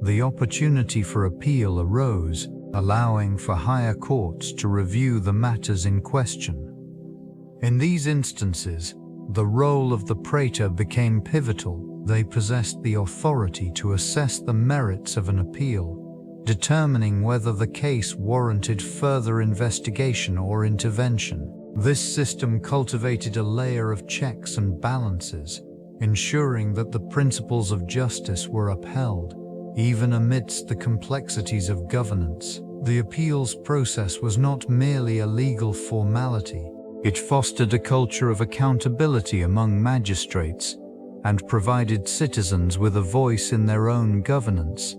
the opportunity for appeal arose, allowing for higher courts to review the matters in question. In these instances, the role of the praetor became pivotal. They possessed the authority to assess the merits of an appeal, determining whether the case warranted further investigation or intervention. This system cultivated a layer of checks and balances, ensuring that the principles of justice were upheld. Even amidst the complexities of governance, the appeals process was not merely a legal formality. It fostered a culture of accountability among magistrates and provided citizens with a voice in their own governance.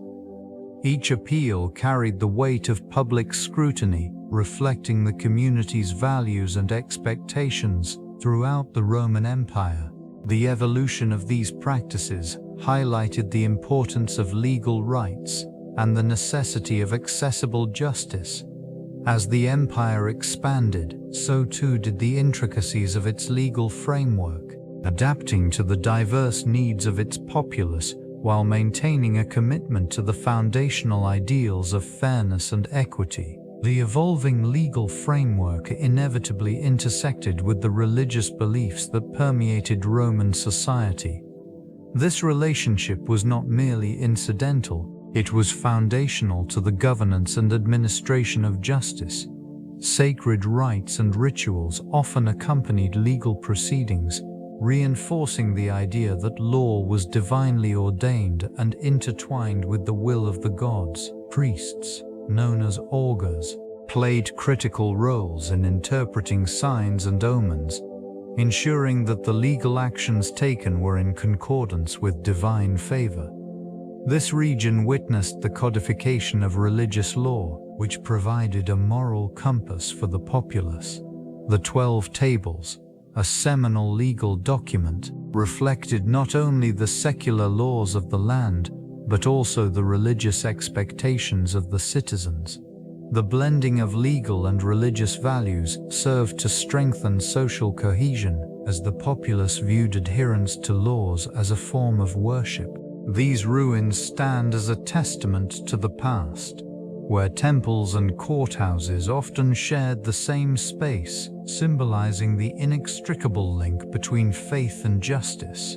Each appeal carried the weight of public scrutiny, reflecting the community's values and expectations. Throughout the Roman Empire, the evolution of these practices highlighted the importance of legal rights and the necessity of accessible justice. As the empire expanded, so too did the intricacies of its legal framework, adapting to the diverse needs of its populace while maintaining a commitment to the foundational ideals of fairness and equity. The evolving legal framework inevitably intersected with the religious beliefs that permeated Roman society. This relationship was not merely incidental, it was foundational to the governance and administration of justice. Sacred rites and rituals often accompanied legal proceedings, reinforcing the idea that law was divinely ordained and intertwined with the will of the gods. Priests, known as augurs, played critical roles in interpreting signs and omens, ensuring that the legal actions taken were in concordance with divine favor. This region witnessed the codification of religious law, which provided a moral compass for the populace. The 12 Tables, a seminal legal document, reflected not only the secular laws of the land, but also the religious expectations of the citizens. The blending of legal and religious values served to strengthen social cohesion, as the populace viewed adherence to laws as a form of worship. These ruins stand as a testament to the past, where temples and courthouses often shared the same space, symbolizing the inextricable link between faith and justice.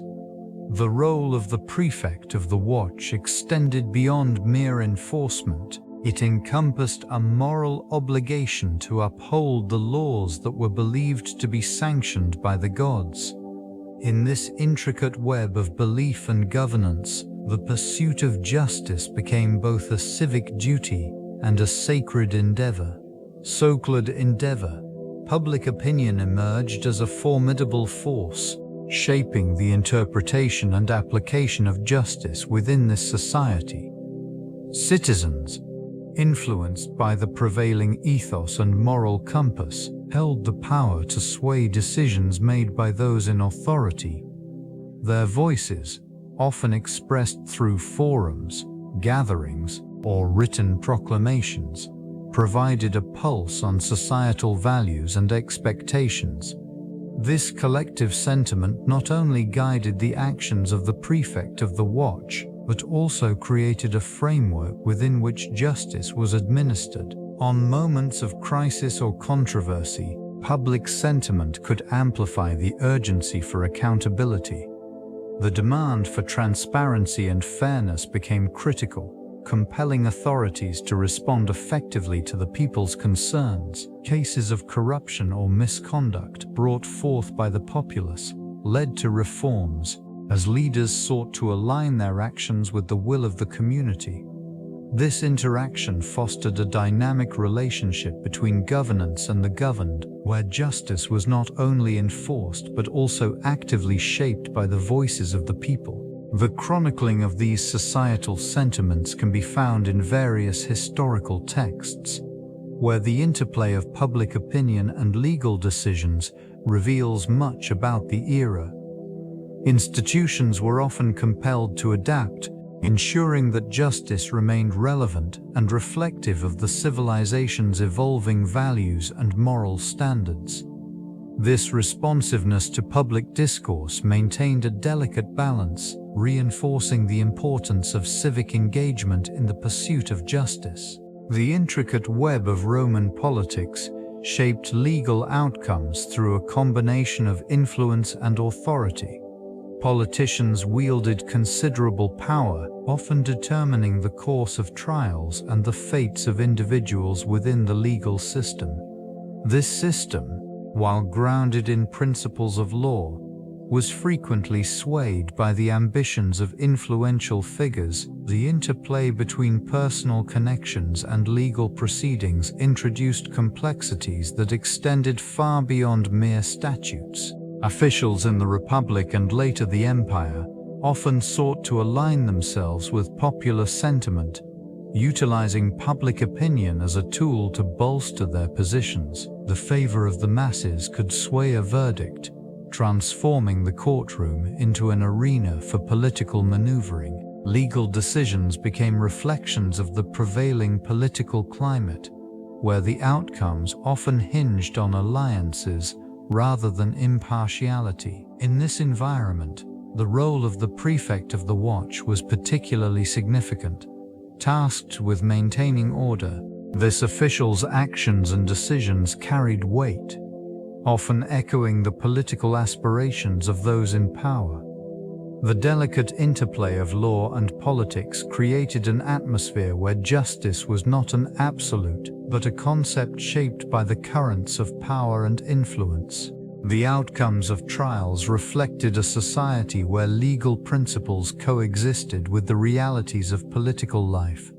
The role of the Prefect of the Watch extended beyond mere enforcement. It encompassed a moral obligation to uphold the laws that were believed to be sanctioned by the gods. In this intricate web of belief and governance, the pursuit of justice became both a civic duty and a sacred endeavor. Sacred endeavor. Public opinion emerged as a formidable force, shaping the interpretation and application of justice within this society. Citizens, influenced by the prevailing ethos and moral compass, held the power to sway decisions made by those in authority. Their voices, often expressed through forums, gatherings, or written proclamations, provided a pulse on societal values and expectations. This collective sentiment not only guided the actions of the Prefect of the Watch, but also created a framework within which justice was administered. On moments of crisis or controversy, public sentiment could amplify the urgency for accountability. The demand for transparency and fairness became critical, compelling authorities to respond effectively to the people's concerns. Cases of corruption or misconduct brought forth by the populace led to reforms, as leaders sought to align their actions with the will of the community. This interaction fostered a dynamic relationship between governance and the governed, where justice was not only enforced but also actively shaped by the voices of the people. The chronicling of these societal sentiments can be found in various historical texts, where the interplay of public opinion and legal decisions reveals much about the era. Institutions were often compelled to adapt, ensuring that justice remained relevant and reflective of the civilization's evolving values and moral standards. This responsiveness to public discourse maintained a delicate balance, reinforcing the importance of civic engagement in the pursuit of justice. The intricate web of Roman politics shaped legal outcomes through a combination of influence and authority. Politicians wielded considerable power, often determining the course of trials and the fates of individuals within the legal system. This system, while grounded in principles of law, was frequently swayed by the ambitions of influential figures. The interplay between personal connections and legal proceedings introduced complexities that extended far beyond mere statutes. Officials in the Republic and later the Empire often sought to align themselves with popular sentiment, utilizing public opinion as a tool to bolster their positions. The favor of the masses could sway a verdict, transforming the courtroom into an arena for political maneuvering. Legal decisions became reflections of the prevailing political climate, where the outcomes often hinged on alliances rather than impartiality. In this environment, the role of the Prefect of the Watch was particularly significant. Tasked with maintaining order, this official's actions and decisions carried weight, often echoing the political aspirations of those in power. The delicate interplay of law and politics created an atmosphere where justice was not an absolute, but a concept shaped by the currents of power and influence. The outcomes of trials reflected a society where legal principles coexisted with the realities of political life,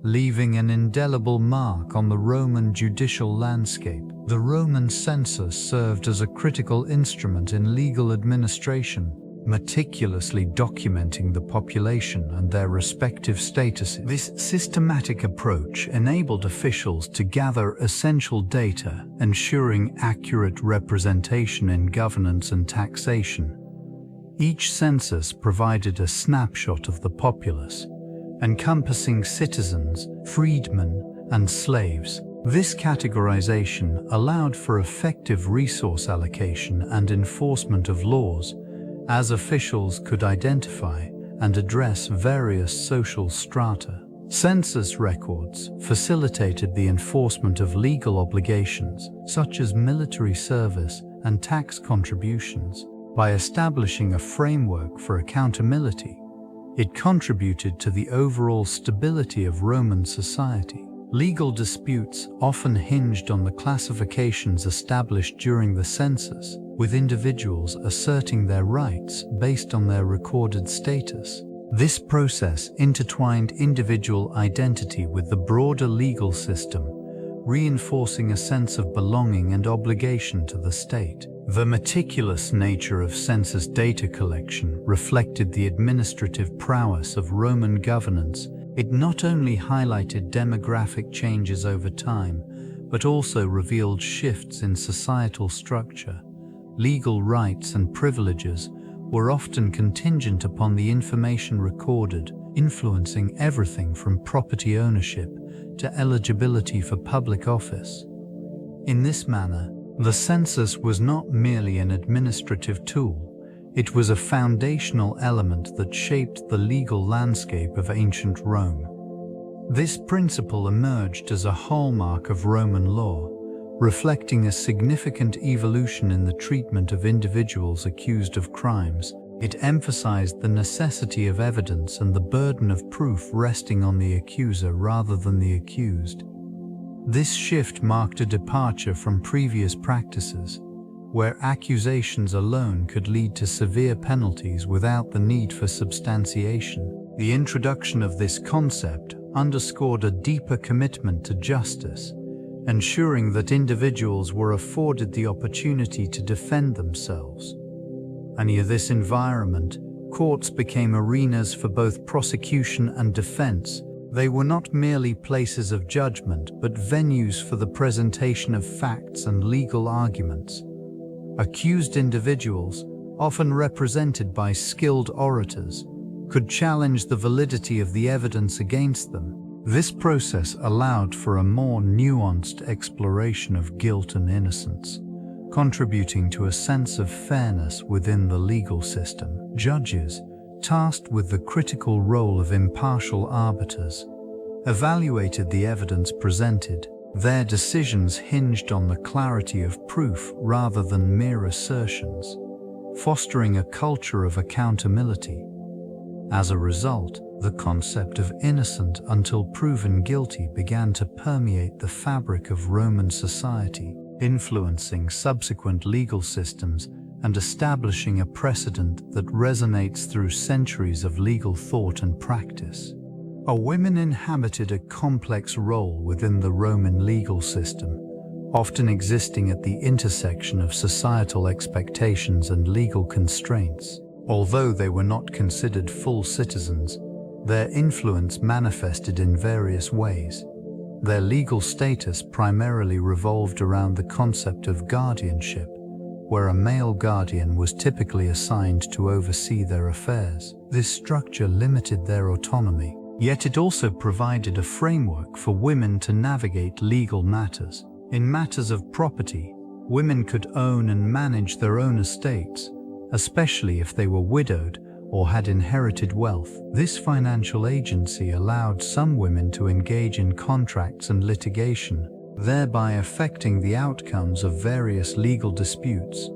leaving an indelible mark on the Roman judicial landscape. The Roman censor served as a critical instrument in legal administration, meticulously documenting the population and their respective statuses. This systematic approach enabled officials to gather essential data, ensuring accurate representation in governance and taxation. Each census provided a snapshot of the populace, encompassing citizens, freedmen, and slaves. This categorization allowed for effective resource allocation and enforcement of laws, as officials could identify and address various social strata. Census records facilitated the enforcement of legal obligations, such as military service and tax contributions. By establishing a framework for accountability, it contributed to the overall stability of Roman society. Legal disputes often hinged on the classifications established during the census, with individuals asserting their rights based on their recorded status. This process intertwined individual identity with the broader legal system, reinforcing a sense of belonging and obligation to the state. The meticulous nature of census data collection reflected the administrative prowess of Roman governance. It not only highlighted demographic changes over time, but also revealed shifts in societal structure. Legal rights and privileges were often contingent upon the information recorded, influencing everything from property ownership to eligibility for public office. In this manner, the census was not merely an administrative tool. It was a foundational element that shaped the legal landscape of ancient Rome. This principle emerged as a hallmark of Roman law, reflecting a significant evolution in the treatment of individuals accused of crimes. It emphasized the necessity of evidence and the burden of proof resting on the accuser rather than the accused. This shift marked a departure from previous practices, where accusations alone could lead to severe penalties without the need for substantiation. The introduction of this concept underscored a deeper commitment to justice, ensuring that individuals were afforded the opportunity to defend themselves. And in this environment, courts became arenas for both prosecution and defense. They were not merely places of judgment, but venues for the presentation of facts and legal arguments. Accused individuals, often represented by skilled orators, could challenge the validity of the evidence against them. This process allowed for a more nuanced exploration of guilt and innocence, contributing to a sense of fairness within the legal system. Judges, tasked with the critical role of impartial arbiters, evaluated the evidence presented. Their decisions hinged on the clarity of proof rather than mere assertions, fostering a culture of accountability. As a result, the concept of innocent until proven guilty began to permeate the fabric of Roman society, influencing subsequent legal systems and establishing a precedent that resonates through centuries of legal thought and practice. Women inhabited a complex role within the Roman legal system, often existing at the intersection of societal expectations and legal constraints. Although they were not considered full citizens, their influence manifested in various ways. Their legal status primarily revolved around the concept of guardianship, where a male guardian was typically assigned to oversee their affairs. This structure limited their autonomy, yet it also provided a framework for women to navigate legal matters. In matters of property, women could own and manage their own estates, especially if they were widowed or had inherited wealth. This financial agency allowed some women to engage in contracts and litigation, thereby affecting the outcomes of various legal disputes.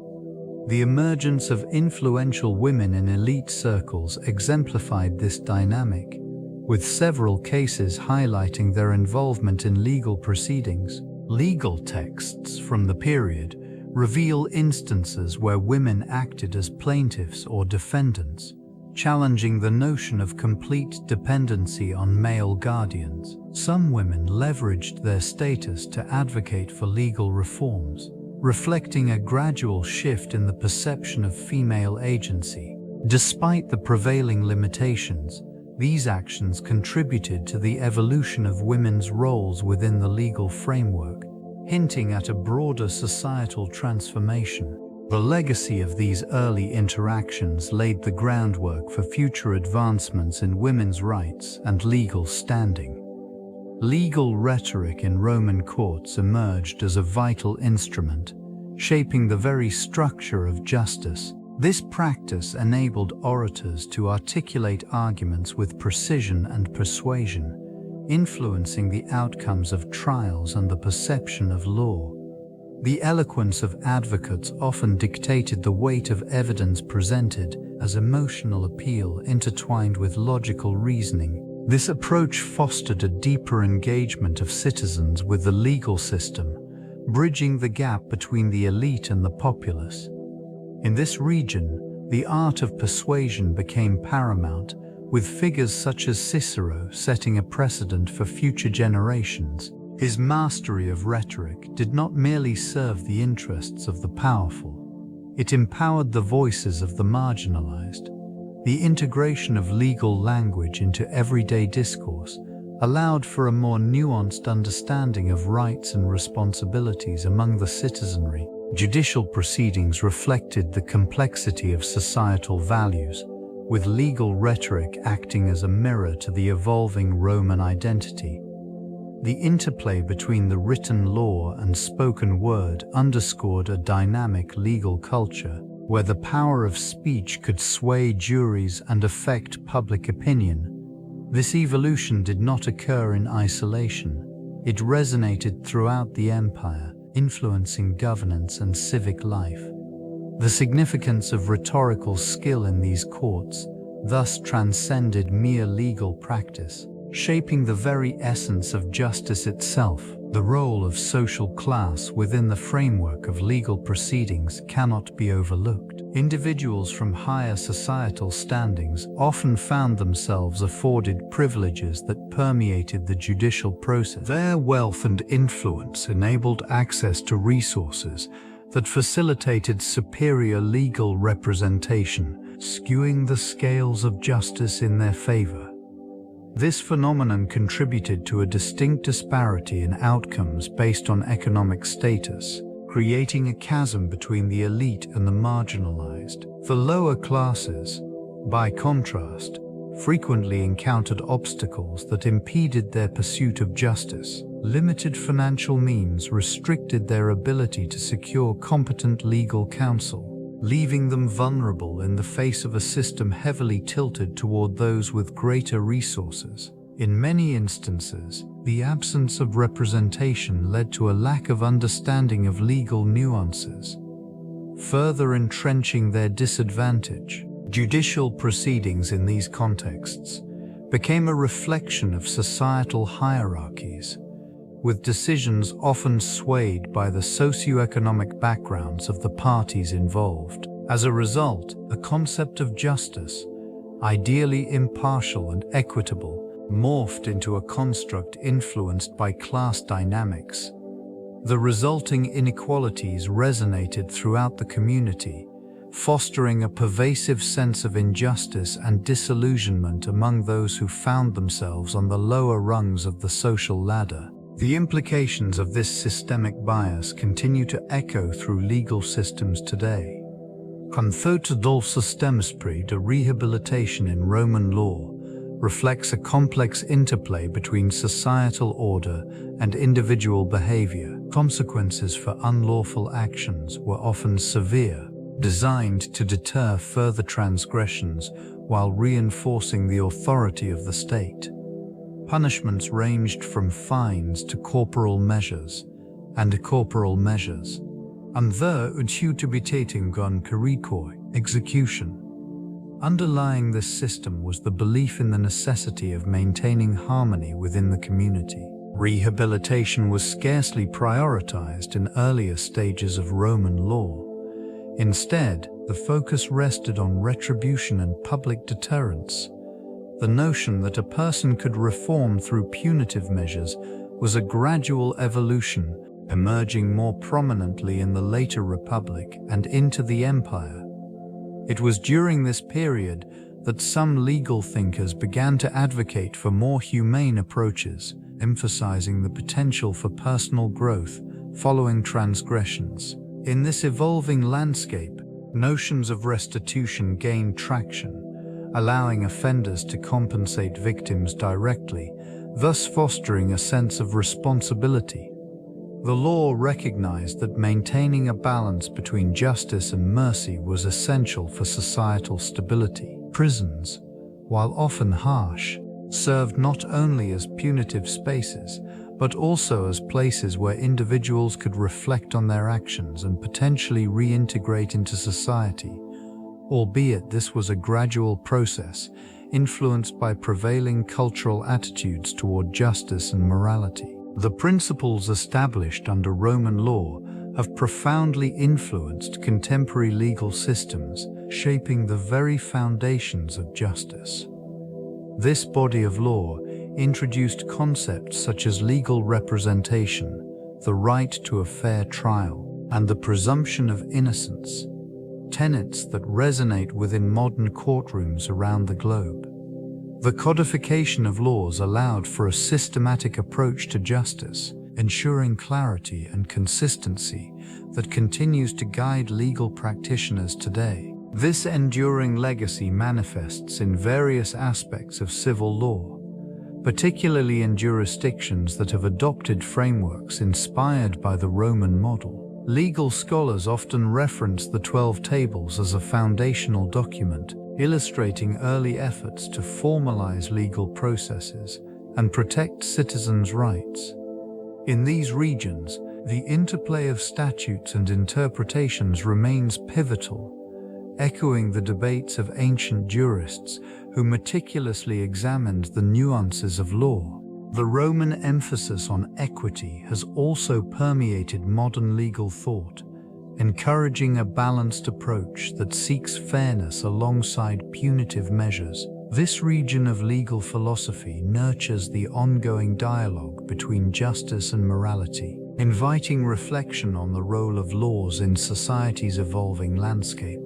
The emergence of influential women in elite circles exemplified this dynamic, with several cases highlighting their involvement in legal proceedings. Legal texts from the period reveal instances where women acted as plaintiffs or defendants, challenging the notion of complete dependency on male guardians. Some women leveraged their status to advocate for legal reforms, reflecting a gradual shift in the perception of female agency. Despite the prevailing limitations, these actions contributed to the evolution of women's roles within the legal framework, hinting at a broader societal transformation. The legacy of these early interactions laid the groundwork for future advancements in women's rights and legal standing. Legal rhetoric in Roman courts emerged as a vital instrument, shaping the very structure of justice. This practice enabled orators to articulate arguments with precision and persuasion, influencing the outcomes of trials and the perception of law. The eloquence of advocates often dictated the weight of evidence presented, as emotional appeal intertwined with logical reasoning. This approach fostered a deeper engagement of citizens with the legal system, bridging the gap between the elite and the populace. In this region, the art of persuasion became paramount, with figures such as Cicero setting a precedent for future generations. His mastery of rhetoric did not merely serve the interests of the powerful. It empowered the voices of the marginalized. The integration of legal language into everyday discourse allowed for a more nuanced understanding of rights and responsibilities among the citizenry. Judicial proceedings reflected the complexity of societal values, with legal rhetoric acting as a mirror to the evolving Roman identity. The interplay between the written law and spoken word underscored a dynamic legal culture, where the power of speech could sway juries and affect public opinion. This evolution did not occur in isolation. It resonated throughout the empire, influencing governance and civic life. The significance of rhetorical skill in these courts thus transcended mere legal practice, shaping the very essence of justice itself. The role of social class within the framework of legal proceedings cannot be overlooked. Individuals from higher societal standings often found themselves afforded privileges that permeated the judicial process. Their wealth and influence enabled access to resources that facilitated superior legal representation, skewing the scales of justice in their favor. This phenomenon contributed to a distinct disparity in outcomes based on economic status, creating a chasm between the elite and the marginalized. The lower classes, by contrast, frequently encountered obstacles that impeded their pursuit of justice. Limited financial means restricted their ability to secure competent legal counsel, leaving them vulnerable in the face of a system heavily tilted toward those with greater resources. In many instances, the absence of representation led to a lack of understanding of legal nuances, further entrenching their disadvantage. Judicial proceedings in these contexts became a reflection of societal hierarchies, with decisions often swayed by the socioeconomic backgrounds of the parties involved. As a result, the concept of justice, ideally impartial and equitable, morphed into a construct influenced by class dynamics. The resulting inequalities resonated throughout the community, fostering a pervasive sense of injustice and disillusionment among those who found themselves on the lower rungs of the social ladder. The implications of this systemic bias continue to echo through legal systems today. Concept del systemspre de rehabilitation in Roman law reflects a complex interplay between societal order and individual behavior. Consequences for unlawful actions were often severe, designed to deter further transgressions while reinforcing the authority of the state. Punishments ranged from fines to corporal measures, and corporal measures, and the utubitating execution. Underlying this system was the belief in the necessity of maintaining harmony within the community. Rehabilitation was scarcely prioritized in earlier stages of Roman law. Instead, the focus rested on retribution and public deterrence. The notion that a person could reform through punitive measures was a gradual evolution, emerging more prominently in the later Republic and into the Empire. It was during this period that some legal thinkers began to advocate for more humane approaches, emphasizing the potential for personal growth following transgressions. In this evolving landscape, notions of restitution gained traction, allowing offenders to compensate victims directly, thus fostering a sense of responsibility. The law recognized that maintaining a balance between justice and mercy was essential for societal stability. Prisons, while often harsh, served not only as punitive spaces, but also as places where individuals could reflect on their actions and potentially reintegrate into society, albeit this was a gradual process influenced by prevailing cultural attitudes toward justice and morality. The principles established under Roman law have profoundly influenced contemporary legal systems, shaping the very foundations of justice. This body of law introduced concepts such as legal representation, the right to a fair trial, and the presumption of innocence, tenets that resonate within modern courtrooms around the globe. The codification of laws allowed for a systematic approach to justice, ensuring clarity and consistency that continues to guide legal practitioners today. This enduring legacy manifests in various aspects of civil law, particularly in jurisdictions that have adopted frameworks inspired by the Roman model. Legal scholars often reference the 12 Tables as a foundational document, illustrating early efforts to formalize legal processes and protect citizens' rights. In these regions, the interplay of statutes and interpretations remains pivotal, echoing the debates of ancient jurists who meticulously examined the nuances of law. The Roman emphasis on equity has also permeated modern legal thought, encouraging a balanced approach that seeks fairness alongside punitive measures. This region of legal philosophy nurtures the ongoing dialogue between justice and morality, inviting reflection on the role of laws in society's evolving landscape.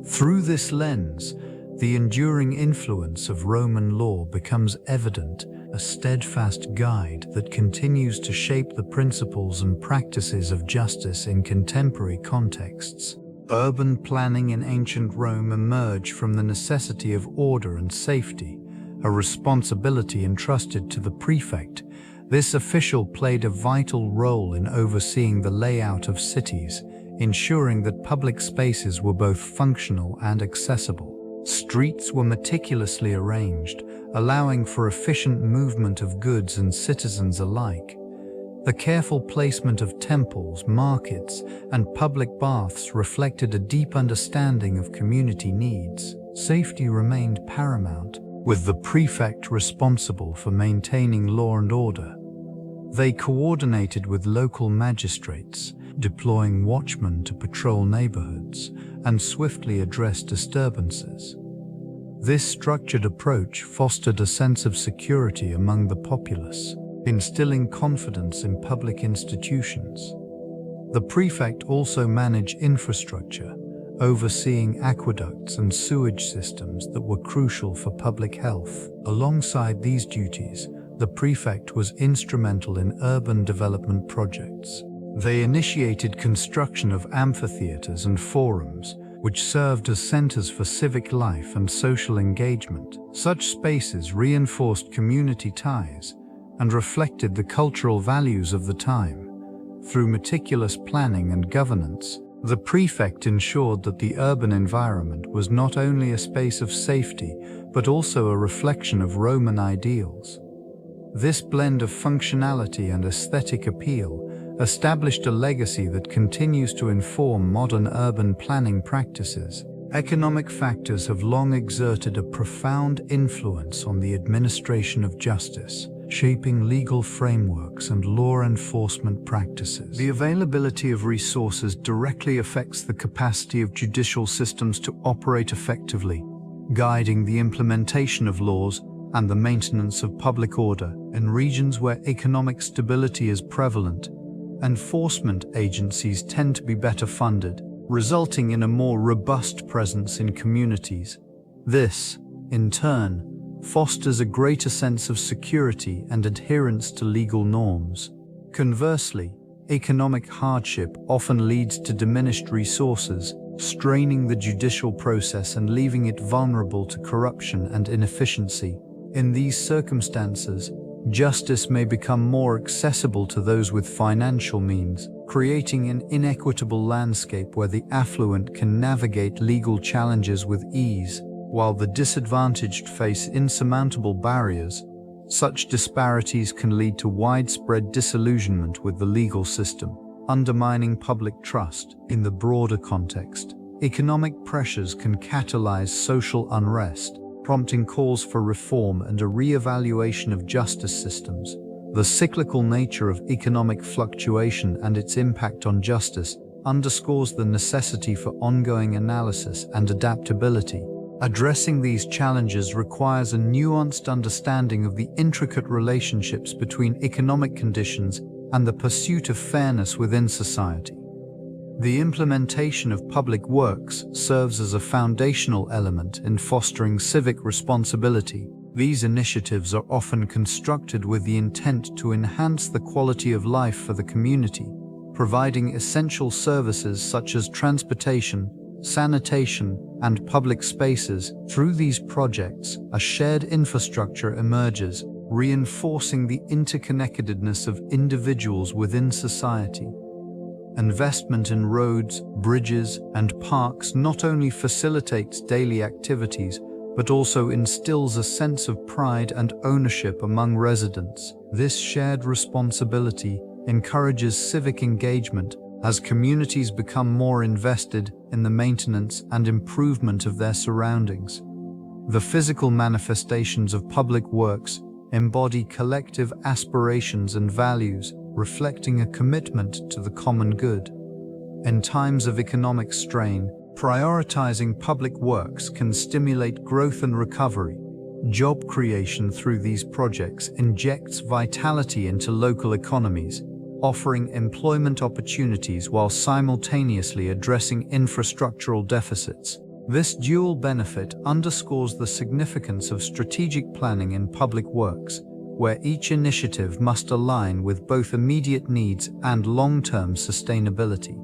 Through this lens, the enduring influence of Roman law becomes evident, a steadfast guide that continues to shape the principles and practices of justice in contemporary contexts. Urban planning in ancient Rome emerged from the necessity of order and safety, a responsibility entrusted to the prefect. This official played a vital role in overseeing the layout of cities, ensuring that public spaces were both functional and accessible. Streets were meticulously arranged, allowing for efficient movement of goods and citizens alike. The careful placement of temples, markets, and public baths reflected a deep understanding of community needs. Safety remained paramount, with the prefect responsible for maintaining law and order. They coordinated with local magistrates, deploying watchmen to patrol neighborhoods and swiftly address disturbances. This structured approach fostered a sense of security among the populace, instilling confidence in public institutions. The prefect also managed infrastructure, overseeing aqueducts and sewage systems that were crucial for public health. Alongside these duties, the prefect was instrumental in urban development projects. They initiated construction of amphitheaters and forums, which served as centers for civic life and social engagement. Such spaces reinforced community ties and reflected the cultural values of the time. Through meticulous planning and governance, the prefect ensured that the urban environment was not only a space of safety, but also a reflection of Roman ideals. This blend of functionality and aesthetic appeal established a legacy that continues to inform modern urban planning practices. Economic factors have long exerted a profound influence on the administration of justice, shaping legal frameworks and law enforcement practices. The availability of resources directly affects the capacity of judicial systems to operate effectively, guiding the implementation of laws and the maintenance of public order. In regions where economic stability is prevalent, enforcement agencies tend to be better funded, resulting in a more robust presence in communities. This, in turn, fosters a greater sense of security and adherence to legal norms. Conversely, economic hardship often leads to diminished resources, straining the judicial process and leaving it vulnerable to corruption and inefficiency. In these circumstances, justice may become more accessible to those with financial means, creating an inequitable landscape where the affluent can navigate legal challenges with ease, while the disadvantaged face insurmountable barriers. Such disparities can lead to widespread disillusionment with the legal system, undermining public trust. In the broader context, economic pressures can catalyze social unrest, prompting calls for reform and a re-evaluation of justice systems. The cyclical nature of economic fluctuation and its impact on justice underscores the necessity for ongoing analysis and adaptability. Addressing these challenges requires a nuanced understanding of the intricate relationships between economic conditions and the pursuit of fairness within society. The implementation of public works serves as a foundational element in fostering civic responsibility. These initiatives are often constructed with the intent to enhance the quality of life for the community, providing essential services such as transportation, sanitation, and public spaces. Through these projects, a shared infrastructure emerges, reinforcing the interconnectedness of individuals within society. Investment in roads, bridges, and parks not only facilitates daily activities, but also instills a sense of pride and ownership among residents. This shared responsibility encourages civic engagement as communities become more invested in the maintenance and improvement of their surroundings. The physical manifestations of public works embody collective aspirations and values, reflecting a commitment to the common good. In times of economic strain, prioritizing public works can stimulate growth and recovery. Job creation through these projects injects vitality into local economies, offering employment opportunities while simultaneously addressing infrastructural deficits. This dual benefit underscores the significance of strategic planning in public works, where each initiative must align with both immediate needs and long-term sustainability.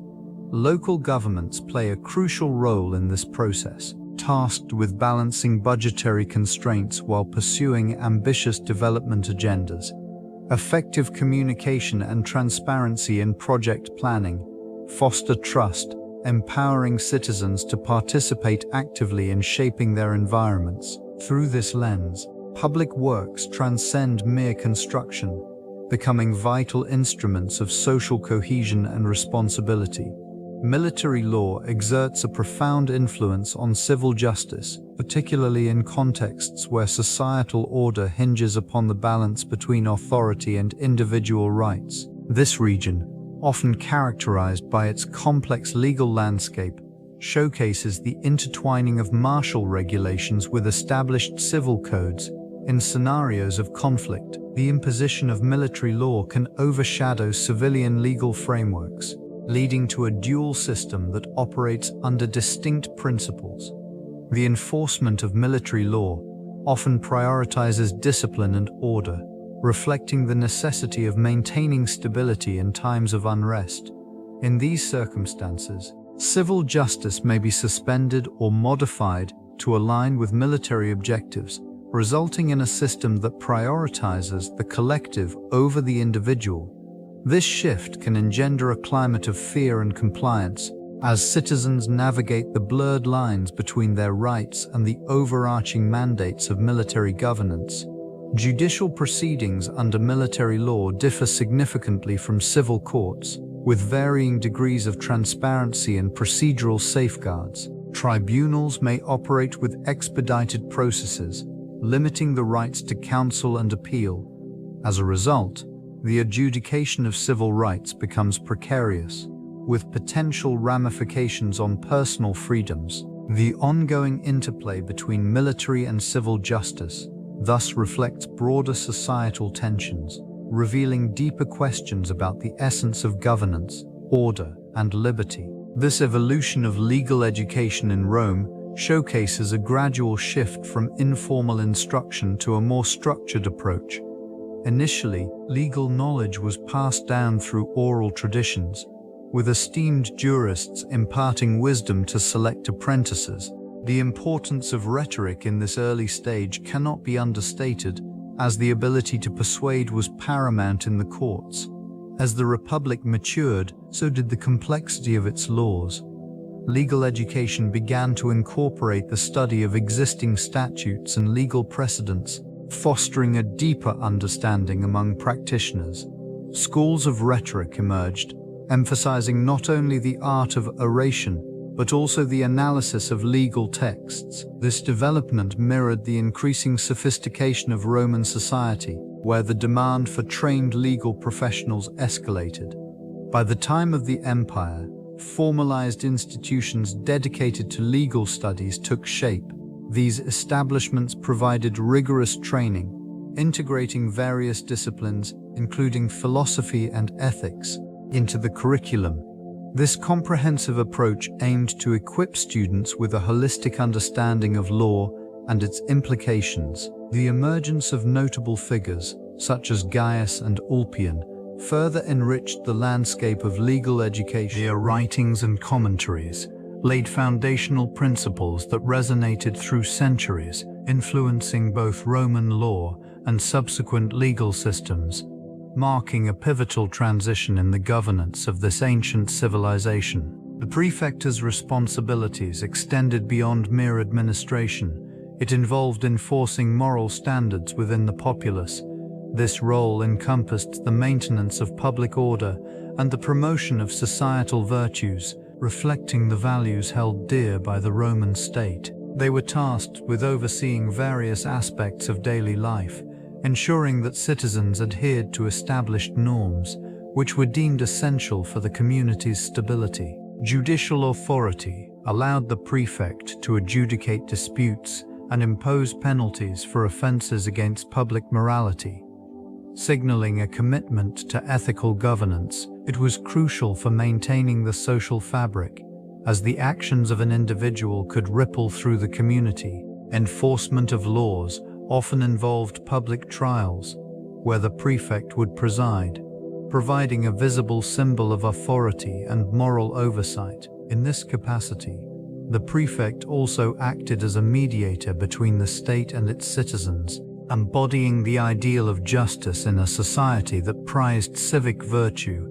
Local governments play a crucial role in this process, tasked with balancing budgetary constraints while pursuing ambitious development agendas. Effective communication and transparency in project planning foster trust, empowering citizens to participate actively in shaping their environments. Through this lens, public works transcend mere construction, becoming vital instruments of social cohesion and responsibility. Military law exerts a profound influence on civil justice, particularly in contexts where societal order hinges upon the balance between authority and individual rights. This region, often characterized by its complex legal landscape, showcases the intertwining of martial regulations with established civil codes. In scenarios of conflict, the imposition of military law can overshadow civilian legal frameworks, leading to a dual system that operates under distinct principles. The enforcement of military law often prioritizes discipline and order, reflecting the necessity of maintaining stability in times of unrest. In these circumstances, civil justice may be suspended or modified to align with military objectives, resulting in a system that prioritizes the collective over the individual. This shift can engender a climate of fear and compliance as citizens navigate the blurred lines between their rights and the overarching mandates of military governance. Judicial proceedings under military law differ significantly from civil courts, with varying degrees of transparency and procedural safeguards. Tribunals may operate with expedited processes, limiting the rights to counsel and appeal. As a result, the adjudication of civil rights becomes precarious, with potential ramifications on personal freedoms. The ongoing interplay between military and civil justice thus reflects broader societal tensions, revealing deeper questions about the essence of governance, order, and liberty. This evolution of legal education in Rome showcases a gradual shift from informal instruction to a more structured approach. Initially, legal knowledge was passed down through oral traditions, with esteemed jurists imparting wisdom to select apprentices. The importance of rhetoric in this early stage cannot be understated, as the ability to persuade was paramount in the courts. As the Republic matured, so did the complexity of its laws. Legal education began to incorporate the study of existing statutes and legal precedents, fostering a deeper understanding among practitioners. Schools of rhetoric emerged, emphasizing not only the art of oration, but also the analysis of legal texts. This development mirrored the increasing sophistication of Roman society, where the demand for trained legal professionals escalated. By the time of the Empire, formalized institutions dedicated to legal studies took shape. These establishments provided rigorous training, integrating various disciplines, including philosophy and ethics, into the curriculum. This comprehensive approach aimed to equip students with a holistic understanding of law and its implications. The emergence of notable figures, such as Gaius and Ulpian, further enriched the landscape of legal education. Their writings and commentaries laid foundational principles that resonated through centuries, influencing both Roman law and subsequent legal systems, marking a pivotal transition in the governance of this ancient civilization. The prefect's responsibilities extended beyond mere administration. It involved enforcing moral standards within the populace. This role encompassed the maintenance of public order and the promotion of societal virtues, reflecting the values held dear by the Roman state. They were tasked with overseeing various aspects of daily life, ensuring that citizens adhered to established norms, which were deemed essential for the community's stability. Judicial authority allowed the prefect to adjudicate disputes and impose penalties for offenses against public morality. Signaling a commitment to ethical governance, it was crucial for maintaining the social fabric, as the actions of an individual could ripple through the community. Enforcement of laws often involved public trials, where the prefect would preside, providing a visible symbol of authority and moral oversight. In this capacity, the prefect also acted as a mediator between the state and its citizens, embodying the ideal of justice in a society that prized civic virtue.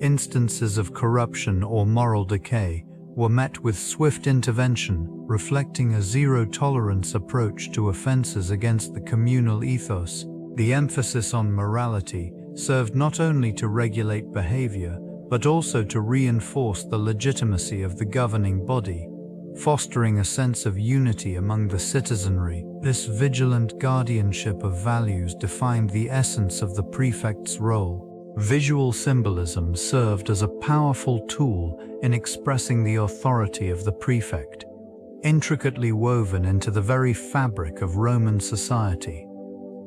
Instances of corruption or moral decay were met with swift intervention, reflecting a zero-tolerance approach to offenses against the communal ethos. The emphasis on morality served not only to regulate behavior, but also to reinforce the legitimacy of the governing body, fostering a sense of unity among the citizenry. This vigilant guardianship of values defined the essence of the prefect's role. Visual symbolism served as a powerful tool in expressing the authority of the prefect, intricately woven into the very fabric of Roman society.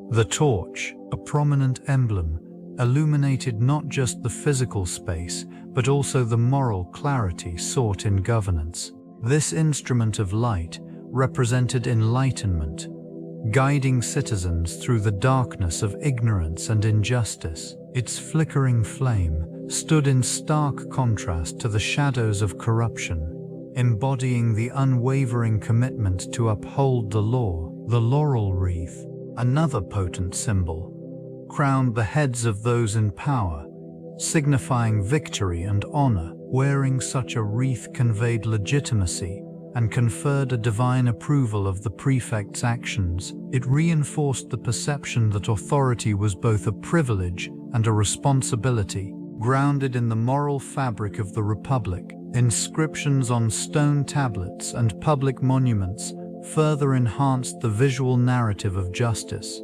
The torch, a prominent emblem, illuminated not just the physical space, but also the moral clarity sought in governance. This instrument of light represented enlightenment, guiding citizens through the darkness of ignorance and injustice. Its flickering flame stood in stark contrast to the shadows of corruption, embodying the unwavering commitment to uphold the law. The laurel wreath, another potent symbol, crowned the heads of those in power, signifying victory and honor. Wearing such a wreath conveyed legitimacy and conferred a divine approval of the prefect's actions. It reinforced the perception that authority was both a privilege and a responsibility. Grounded in the moral fabric of the Republic, inscriptions on stone tablets and public monuments further enhanced the visual narrative of justice.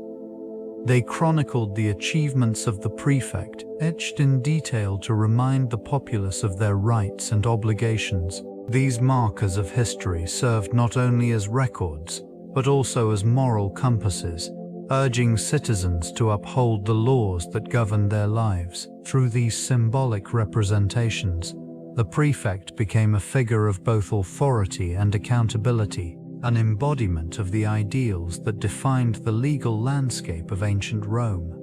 They chronicled the achievements of the prefect, etched in detail to remind the populace of their rights and obligations. These markers of history served not only as records, but also as moral compasses, urging citizens to uphold the laws that govern their lives. Through these symbolic representations, The prefect became a figure of both authority and accountability, an embodiment of the ideals that defined the legal landscape of ancient Rome.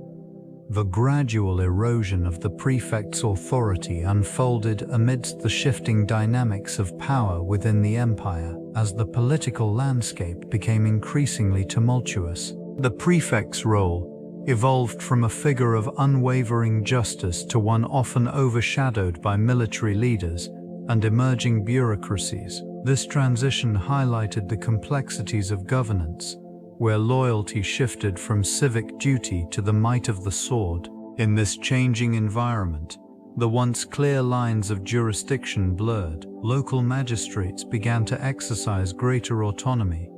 The gradual erosion of the prefect's authority unfolded amidst the shifting dynamics of power within the empire as the political landscape became increasingly tumultuous. The prefect's role evolved from a figure of unwavering justice to one often overshadowed by military leaders and emerging bureaucracies. This transition highlighted the complexities of governance, where loyalty shifted from civic duty to the might of the sword. In this changing environment, the once clear lines of jurisdiction blurred. Local magistrates began to exercise greater autonomy,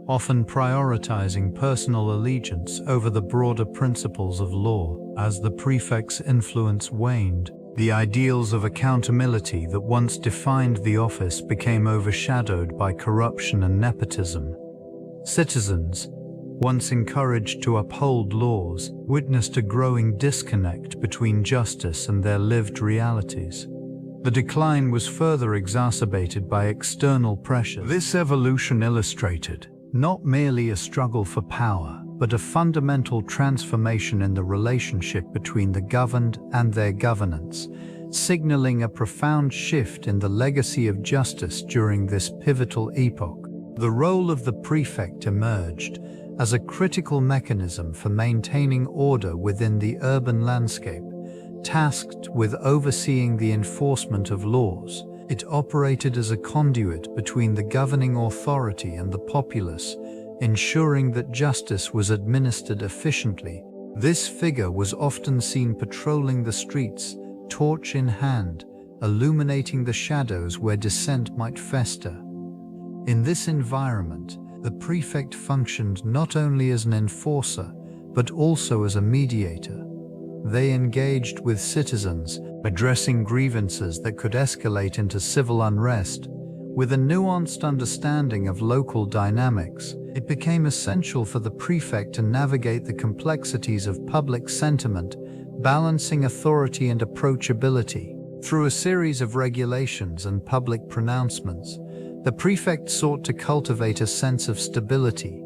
often prioritizing personal allegiance over the broader principles of law. As the prefect's influence waned, the ideals of accountability that once defined the office became overshadowed by corruption and nepotism. Citizens, once encouraged to uphold laws, witnessed a growing disconnect between justice and their lived realities. The decline was further exacerbated by external pressures. This evolution illustrated not merely a struggle for power, but a fundamental transformation in the relationship between the governed and their governance, signaling a profound shift in the legacy of justice during this pivotal epoch. The role of the prefect emerged as a critical mechanism for maintaining order within the urban landscape. Tasked with overseeing the enforcement of laws, it operated as a conduit between the governing authority and the populace, ensuring that justice was administered efficiently. This figure was often seen patrolling the streets, torch in hand, illuminating the shadows where dissent might fester. In this environment, the prefect functioned not only as an enforcer, but also as a mediator. They engaged with citizens, addressing grievances that could escalate into civil unrest. With a nuanced understanding of local dynamics, it became essential for the prefect to navigate the complexities of public sentiment, balancing authority and approachability. Through a series of regulations and public pronouncements, the prefect sought to cultivate a sense of stability.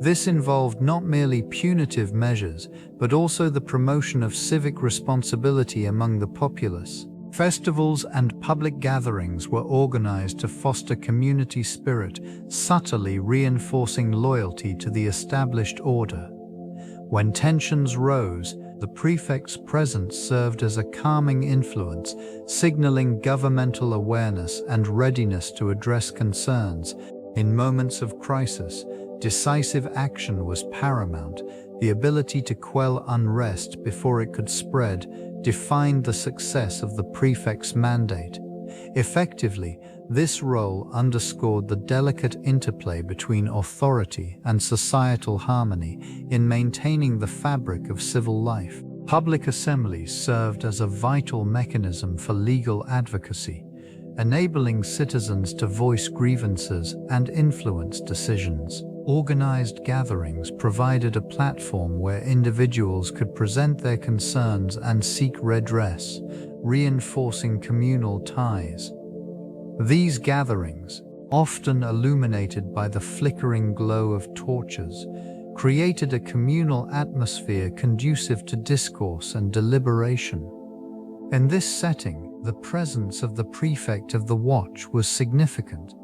This involved not merely punitive measures, but also the promotion of civic responsibility among the populace. Festivals and public gatherings were organized to foster community spirit, subtly reinforcing loyalty to the established order. When tensions rose, the prefect's presence served as a calming influence, signaling governmental awareness and readiness to address concerns. In moments of crisis, decisive action was paramount. The ability to quell unrest before it could spread defined the success of the prefect's mandate. Effectively, this role underscored the delicate interplay between authority and societal harmony in maintaining the fabric of civil life. Public assemblies served as a vital mechanism for legal advocacy, enabling citizens to voice grievances and influence decisions. Organized gatherings provided a platform where individuals could present their concerns and seek redress, reinforcing communal ties. These gatherings, often illuminated by the flickering glow of torches, created a communal atmosphere conducive to discourse and deliberation. In this setting, the presence of the prefect of the watch was significant,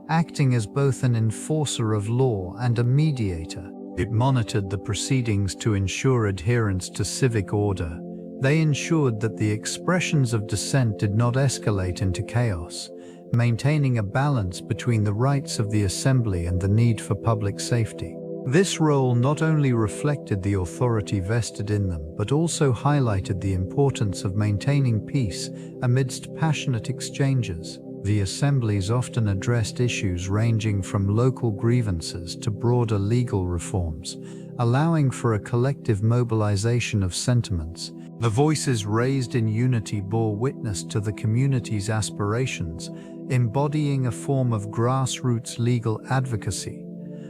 acting as both an enforcer of law and a mediator. It monitored the proceedings to ensure adherence to civic order. They ensured that the expressions of dissent did not escalate into chaos, maintaining a balance between the rights of the assembly and the need for public safety. This role not only reflected the authority vested in them, but also highlighted the importance of maintaining peace amidst passionate exchanges. The assemblies often addressed issues ranging from local grievances to broader legal reforms, allowing for a collective mobilization of sentiments. The voices raised in unity bore witness to the community's aspirations, embodying a form of grassroots legal advocacy.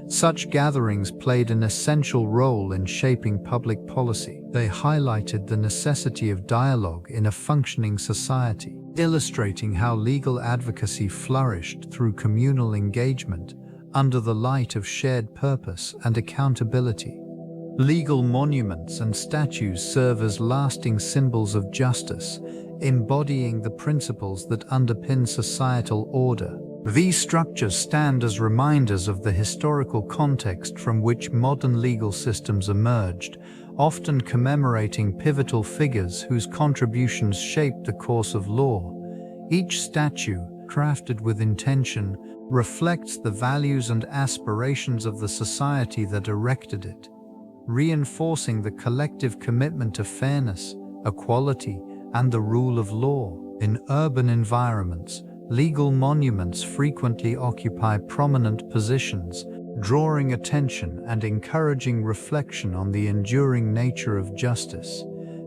Such gatherings played an essential role in shaping public policy. They highlighted the necessity of dialogue in a functioning society. illustrating how legal advocacy flourished through communal engagement under the light of shared purpose and accountability. Legal monuments and statues serve as lasting symbols of justice, embodying the principles that underpin societal order. These structures stand as reminders of the historical context from which modern legal systems emerged, often commemorating pivotal figures whose contributions shaped the course of law. Each statue, crafted with intention, reflects the values and aspirations of the society that erected it, reinforcing the collective commitment to fairness, equality, and the rule of law. In urban environments, legal monuments frequently occupy prominent positions, drawing attention and encouraging reflection on the enduring nature of justice.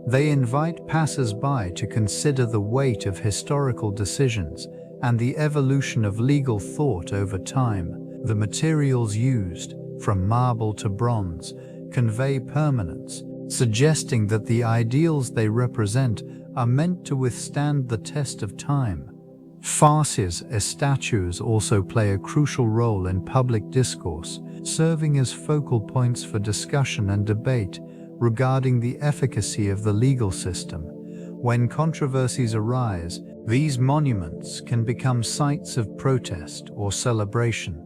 They invite passers-by to consider the weight of historical decisions and the evolution of legal thought over time. The materials used, from marble to bronze, convey permanence, suggesting that the ideals they represent are meant to withstand the test of time. Fasces as statues also play a crucial role in public discourse, serving as focal points for discussion and debate regarding the efficacy of the legal system. When controversies arise, these monuments can become sites of protest or celebration,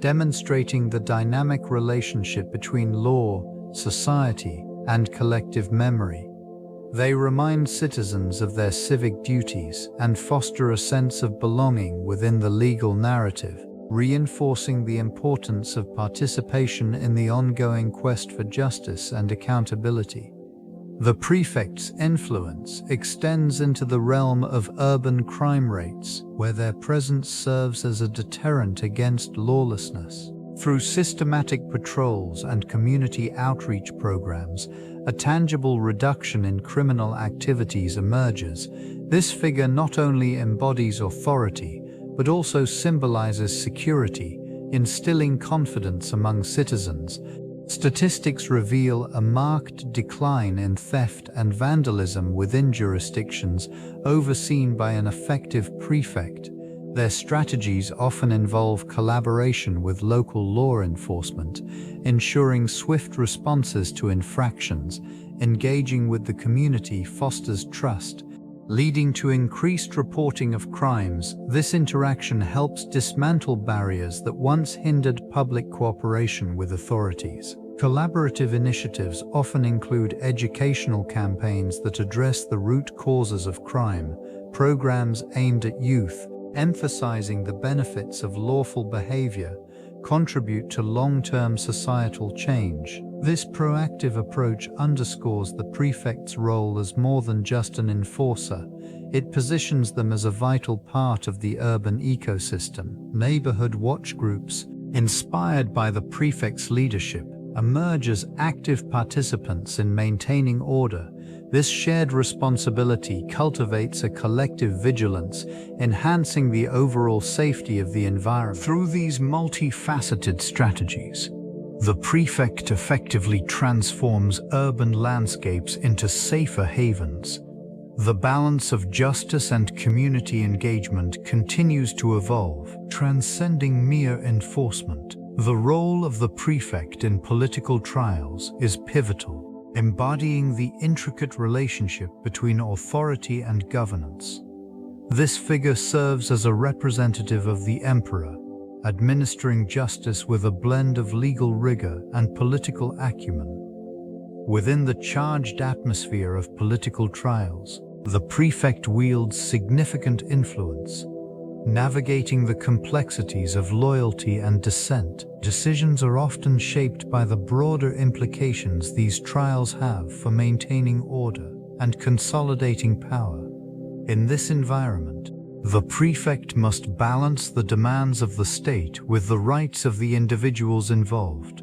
demonstrating the dynamic relationship between law, society, and collective memory. They remind citizens of their civic duties and foster a sense of belonging within the legal narrative, reinforcing the importance of participation in the ongoing quest for justice and accountability. The Prefect's influence extends into the realm of urban crime rates, where their presence serves as a deterrent against lawlessness. Through systematic patrols and community outreach programs, a tangible reduction in criminal activities emerges. This figure not only embodies authority, but also symbolizes security, instilling confidence among citizens. Statistics reveal a marked decline in theft and vandalism within jurisdictions overseen by an effective prefect. Their strategies often involve collaboration with local law enforcement, ensuring swift responses to infractions. Engaging with the community fosters trust, leading to increased reporting of crimes. This interaction helps dismantle barriers that once hindered public cooperation with authorities. Collaborative initiatives often include educational campaigns that address the root causes of crime, programs aimed at youth, emphasizing the benefits of lawful behavior, contribute to long-term societal change. This proactive approach underscores the prefect's role as more than just an enforcer. It positions them as a vital part of the urban ecosystem. Neighborhood watch groups, inspired by the prefect's leadership, emerge as active participants in maintaining order. This shared responsibility cultivates a collective vigilance, enhancing the overall safety of the environment. Through these multifaceted strategies, the prefect effectively transforms urban landscapes into safer havens. The balance of justice and community engagement continues to evolve, transcending mere enforcement. The role of the prefect in political trials is pivotal, embodying the intricate relationship between authority and governance. This figure serves as a representative of the emperor, administering justice with a blend of legal rigor and political acumen. Within the charged atmosphere of political trials, the prefect wields significant influence. Navigating the complexities of loyalty and dissent, decisions are often shaped by the broader implications these trials have for maintaining order and consolidating power. In this environment, the prefect must balance the demands of the state with the rights of the individuals involved.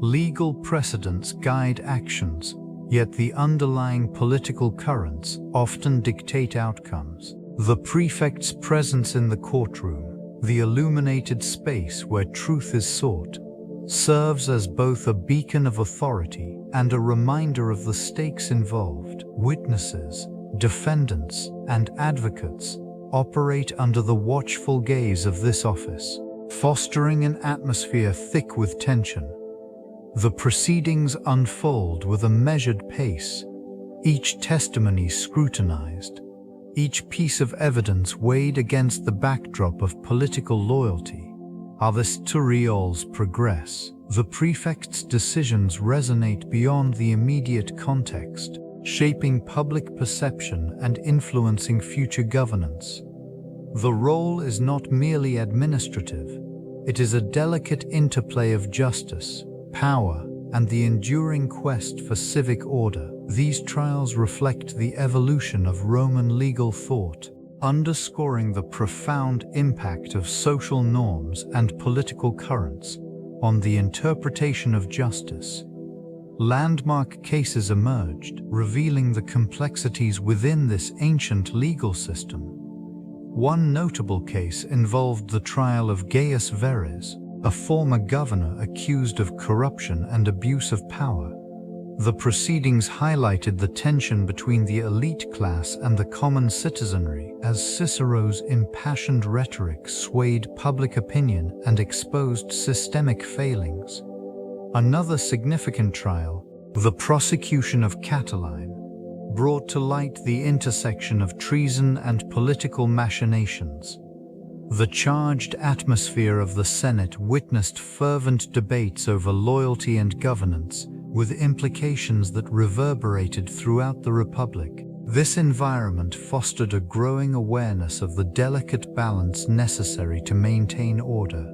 Legal precedents guide actions, yet the underlying political currents often dictate outcomes. The prefect's presence in the courtroom, the illuminated space where truth is sought, serves as both a beacon of authority and a reminder of the stakes involved. Witnesses, defendants, and advocates operate under the watchful gaze of this office, fostering an atmosphere thick with tension. The proceedings unfold with a measured pace, each testimony scrutinized, each piece of evidence weighed against the backdrop of political loyalty. As the trials progress, the prefect's decisions resonate beyond the immediate context, shaping public perception and influencing future governance. The role is not merely administrative, it is a delicate interplay of justice, power, and the enduring quest for civic order. These trials reflect the evolution of Roman legal thought, underscoring the profound impact of social norms and political currents on the interpretation of justice. Landmark cases emerged, revealing the complexities within this ancient legal system. One notable case involved the trial of Gaius Verres, a former governor accused of corruption and abuse of power. The proceedings highlighted the tension between the elite class and the common citizenry as Cicero's impassioned rhetoric swayed public opinion and exposed systemic failings. Another significant trial, the prosecution of Catiline, brought to light the intersection of treason and political machinations. The charged atmosphere of the Senate witnessed fervent debates over loyalty and governance, with implications that reverberated throughout the Republic. This environment fostered a growing awareness of the delicate balance necessary to maintain order.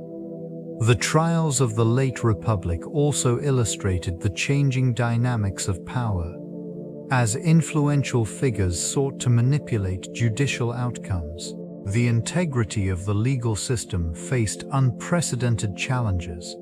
The trials of the late Republic also illustrated the changing dynamics of power, as influential figures sought to manipulate judicial outcomes. The integrity of the legal system faced unprecedented challenges.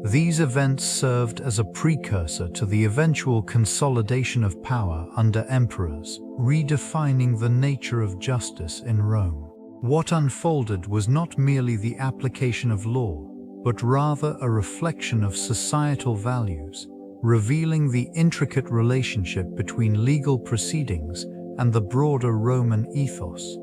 These events served as a precursor to the eventual consolidation of power under emperors, redefining the nature of justice in Rome. What unfolded was not merely the application of law, but rather a reflection of societal values, revealing the intricate relationship between legal proceedings and the broader Roman ethos.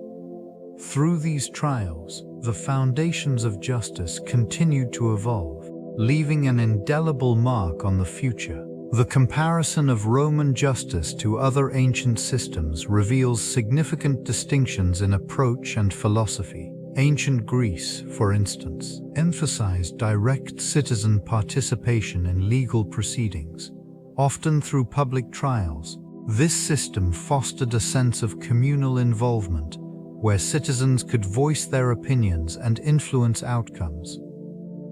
Through these trials, the foundations of justice continued to evolve, leaving an indelible mark on the future. The comparison of Roman justice to other ancient systems reveals significant distinctions in approach and philosophy. Ancient Greece, for instance, emphasized direct citizen participation in legal proceedings, often through public trials. This system fostered a sense of communal involvement, where citizens could voice their opinions and influence outcomes.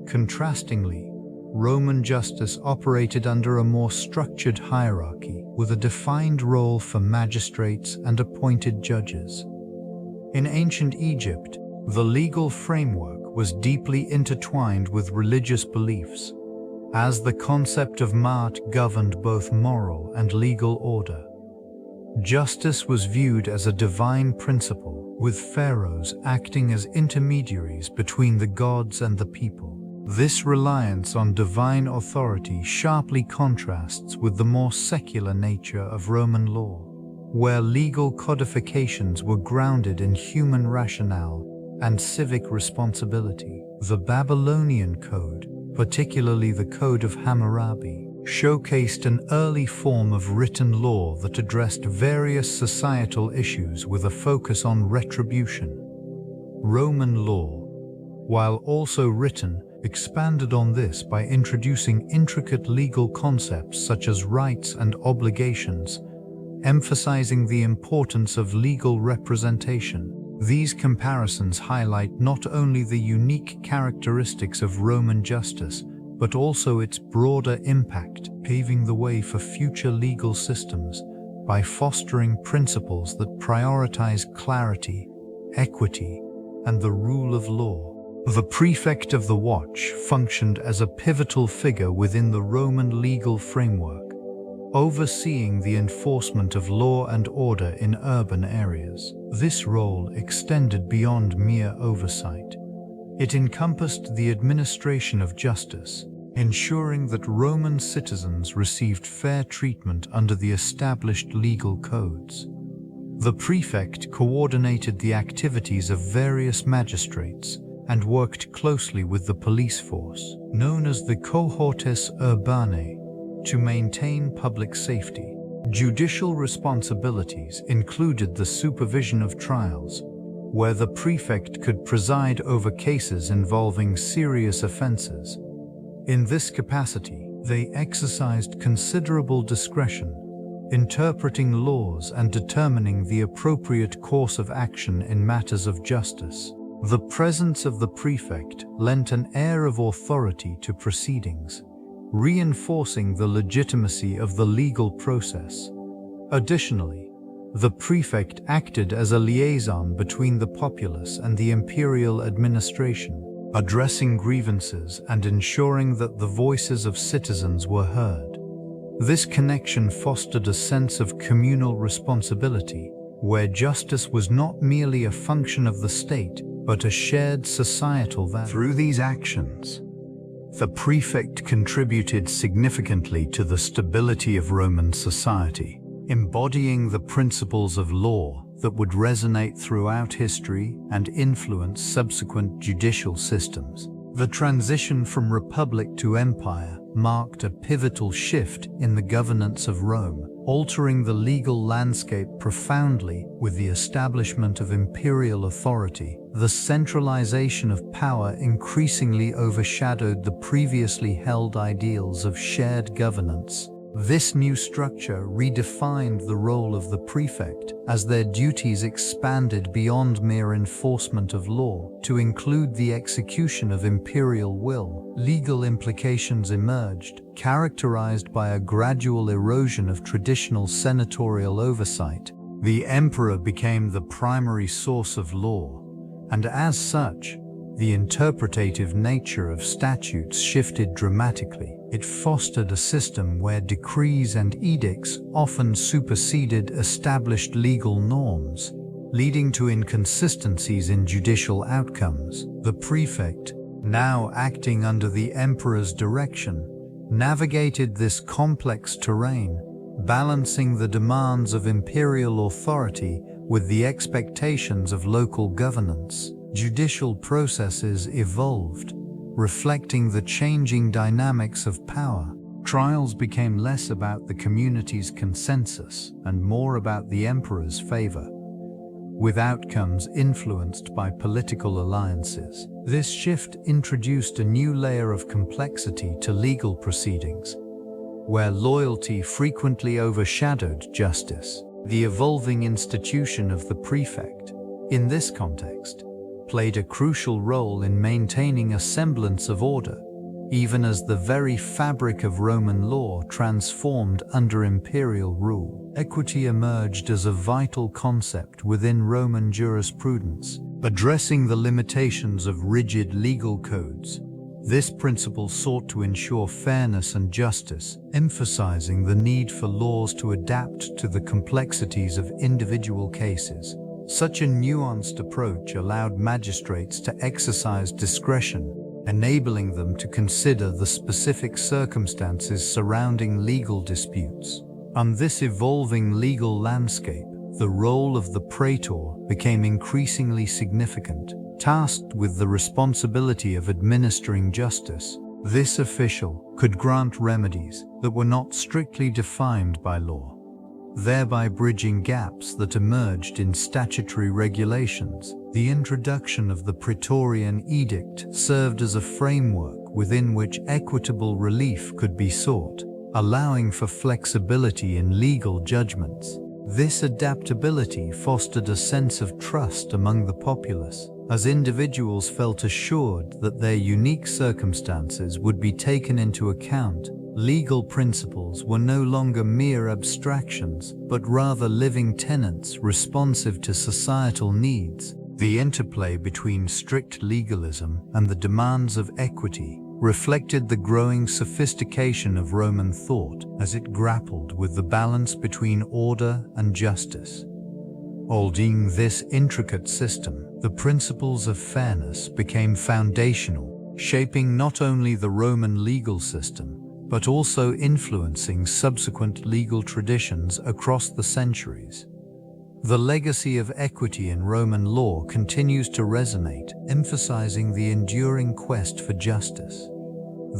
Contrastingly, Roman justice operated under a more structured hierarchy, with a defined role for magistrates and appointed judges. In ancient Egypt, the legal framework was deeply intertwined with religious beliefs, as the concept of ma'at governed both moral and legal order. Justice was viewed as a divine principle, with pharaohs acting as intermediaries between the gods and the people. This reliance on divine authority sharply contrasts with the more secular nature of Roman law, where legal codifications were grounded in human rationale and civic responsibility. The Babylonian Code, particularly the Code of Hammurabi, showcased an early form of written law that addressed various societal issues with a focus on retribution. Roman law, while also written, expanded on this by introducing intricate legal concepts such as rights and obligations, emphasizing the importance of legal representation. These comparisons highlight not only the unique characteristics of Roman justice, but also its broader impact, paving the way for future legal systems by fostering principles that prioritize clarity, equity, and the rule of law. The Prefect of the Watch functioned as a pivotal figure within the Roman legal framework, overseeing the enforcement of law and order in urban areas. This role extended beyond mere oversight. It encompassed the administration of justice, ensuring that Roman citizens received fair treatment under the established legal codes. The prefect coordinated the activities of various magistrates and worked closely with the police force, known as the cohortes urbanae, to maintain public safety. Judicial responsibilities included the supervision of trials, where the prefect could preside over cases involving serious offenses. In this capacity, they exercised considerable discretion, interpreting laws and determining the appropriate course of action in matters of justice. The presence of the prefect lent an air of authority to proceedings, reinforcing the legitimacy of the legal process. Additionally, the prefect acted as a liaison between the populace and the imperial administration, addressing grievances and ensuring that the voices of citizens were heard. This connection fostered a sense of communal responsibility, where justice was not merely a function of the state, but a shared societal value. Through these actions, the prefect contributed significantly to the stability of Roman society, embodying the principles of law that would resonate throughout history and influence subsequent judicial systems. The transition from republic to empire marked a pivotal shift in the governance of Rome, altering the legal landscape profoundly. With the establishment of imperial authority, the centralization of power increasingly overshadowed the previously held ideals of shared governance. This new structure redefined the role of the prefect as their duties expanded beyond mere enforcement of law to include the execution of imperial will. Legal implications emerged, characterized by a gradual erosion of traditional senatorial oversight. The emperor became the primary source of law, and as such, the interpretative nature of statutes shifted dramatically. It fostered a system where decrees and edicts often superseded established legal norms, leading to inconsistencies in judicial outcomes. The prefect, now acting under the emperor's direction, navigated this complex terrain, balancing the demands of imperial authority with the expectations of local governance. Judicial processes evolved, reflecting the changing dynamics of power. Trials became less about the community's consensus and more about the emperor's favor, with outcomes influenced by political alliances. This shift introduced a new layer of complexity to legal proceedings, where loyalty frequently overshadowed justice. The evolving institution of the prefect, in this context, played a crucial role in maintaining a semblance of order, even as the very fabric of Roman law transformed under imperial rule. Equity emerged as a vital concept within Roman jurisprudence, addressing the limitations of rigid legal codes. This principle sought to ensure fairness and justice, emphasizing the need for laws to adapt to the complexities of individual cases. Such a nuanced approach allowed magistrates to exercise discretion, enabling them to consider the specific circumstances surrounding legal disputes. On this evolving legal landscape, the role of the praetor became increasingly significant. Tasked with the responsibility of administering justice, this official could grant remedies that were not strictly defined by law, thereby bridging gaps that emerged in statutory regulations. The introduction of the Praetorian Edict served as a framework within which equitable relief could be sought, allowing for flexibility in legal judgments. This adaptability fostered a sense of trust among the populace, as individuals felt assured that their unique circumstances would be taken into account. Legal principles were no longer mere abstractions, but rather living tenets responsive to societal needs. The interplay between strict legalism and the demands of equity reflected the growing sophistication of Roman thought as it grappled with the balance between order and justice. Holding this intricate system, the principles of fairness became foundational, shaping not only the Roman legal system, but also influencing subsequent legal traditions across the centuries. The legacy of equity in Roman law continues to resonate, emphasizing the enduring quest for justice.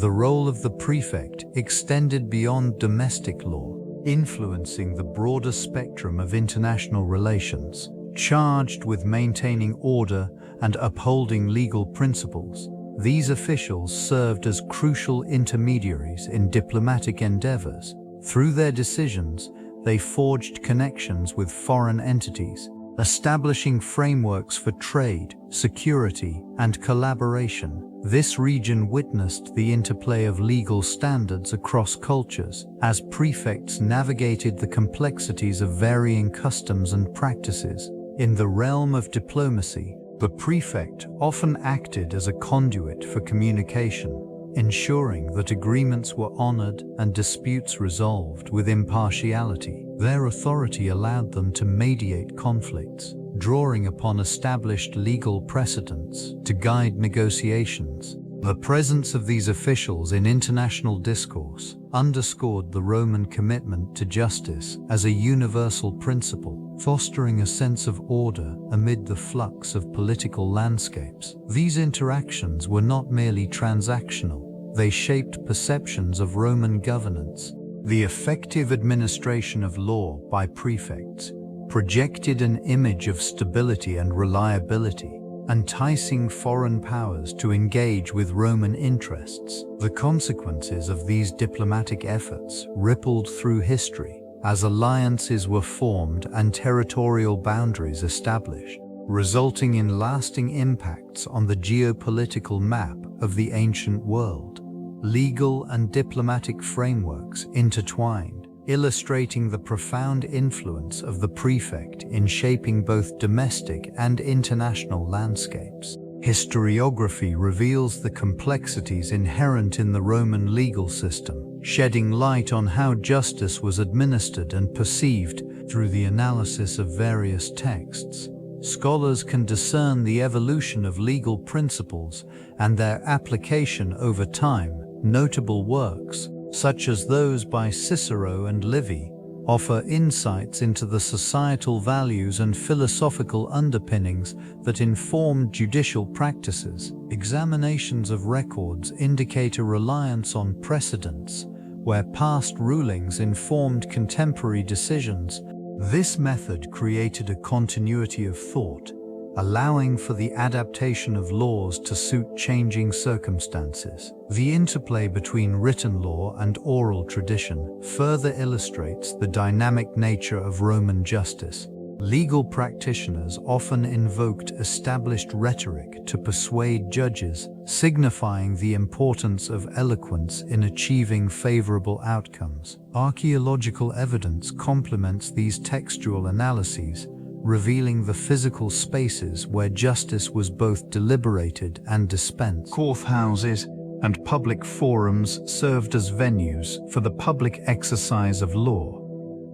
The role of the prefect extended beyond domestic law, influencing the broader spectrum of international relations, charged with maintaining order and upholding legal principles. These officials served as crucial intermediaries in diplomatic endeavors. Through their decisions, they forged connections with foreign entities, establishing frameworks for trade, security, and collaboration. This region witnessed the interplay of legal standards across cultures as prefects navigated the complexities of varying customs and practices. In the realm of diplomacy, the prefect often acted as a conduit for communication, ensuring that agreements were honored and disputes resolved with impartiality. Their authority allowed them to mediate conflicts, drawing upon established legal precedents to guide negotiations. The presence of these officials in international discourse underscored the Roman commitment to justice as a universal principle, fostering a sense of order amid the flux of political landscapes. These interactions were not merely transactional, they shaped perceptions of Roman governance. The effective administration of law by prefects projected an image of stability and reliability, enticing foreign powers to engage with Roman interests. The consequences of these diplomatic efforts rippled through history as alliances were formed and territorial boundaries established, resulting in lasting impacts on the geopolitical map of the ancient world. Legal and diplomatic frameworks intertwined, illustrating the profound influence of the prefect in shaping both domestic and international landscapes. Historiography reveals the complexities inherent in the Roman legal system, shedding light on how justice was administered and perceived through the analysis of various texts. Scholars can discern the evolution of legal principles and their application over time. Notable works, such as those by Cicero and Livy, offer insights into the societal values and philosophical underpinnings that informed judicial practices. Examinations of records indicate a reliance on precedents, where past rulings informed contemporary decisions. This method created a continuity of thought, allowing for the adaptation of laws to suit changing circumstances. The interplay between written law and oral tradition further illustrates the dynamic nature of Roman justice. Legal practitioners often invoked established rhetoric to persuade judges, signifying the importance of eloquence in achieving favorable outcomes. Archaeological evidence complements these textual analyses, revealing the physical spaces where justice was both deliberated and dispensed. Courthouses and public forums served as venues for the public exercise of law,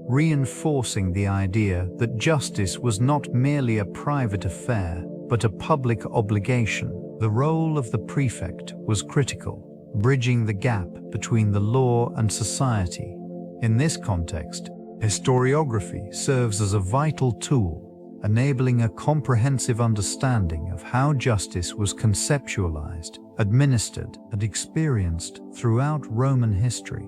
reinforcing the idea that justice was not merely a private affair, but a public obligation. The role of the prefect was critical, bridging the gap between the law and society. In this context, historiography serves as a vital tool, enabling a comprehensive understanding of how justice was conceptualized, administered, and experienced throughout Roman history.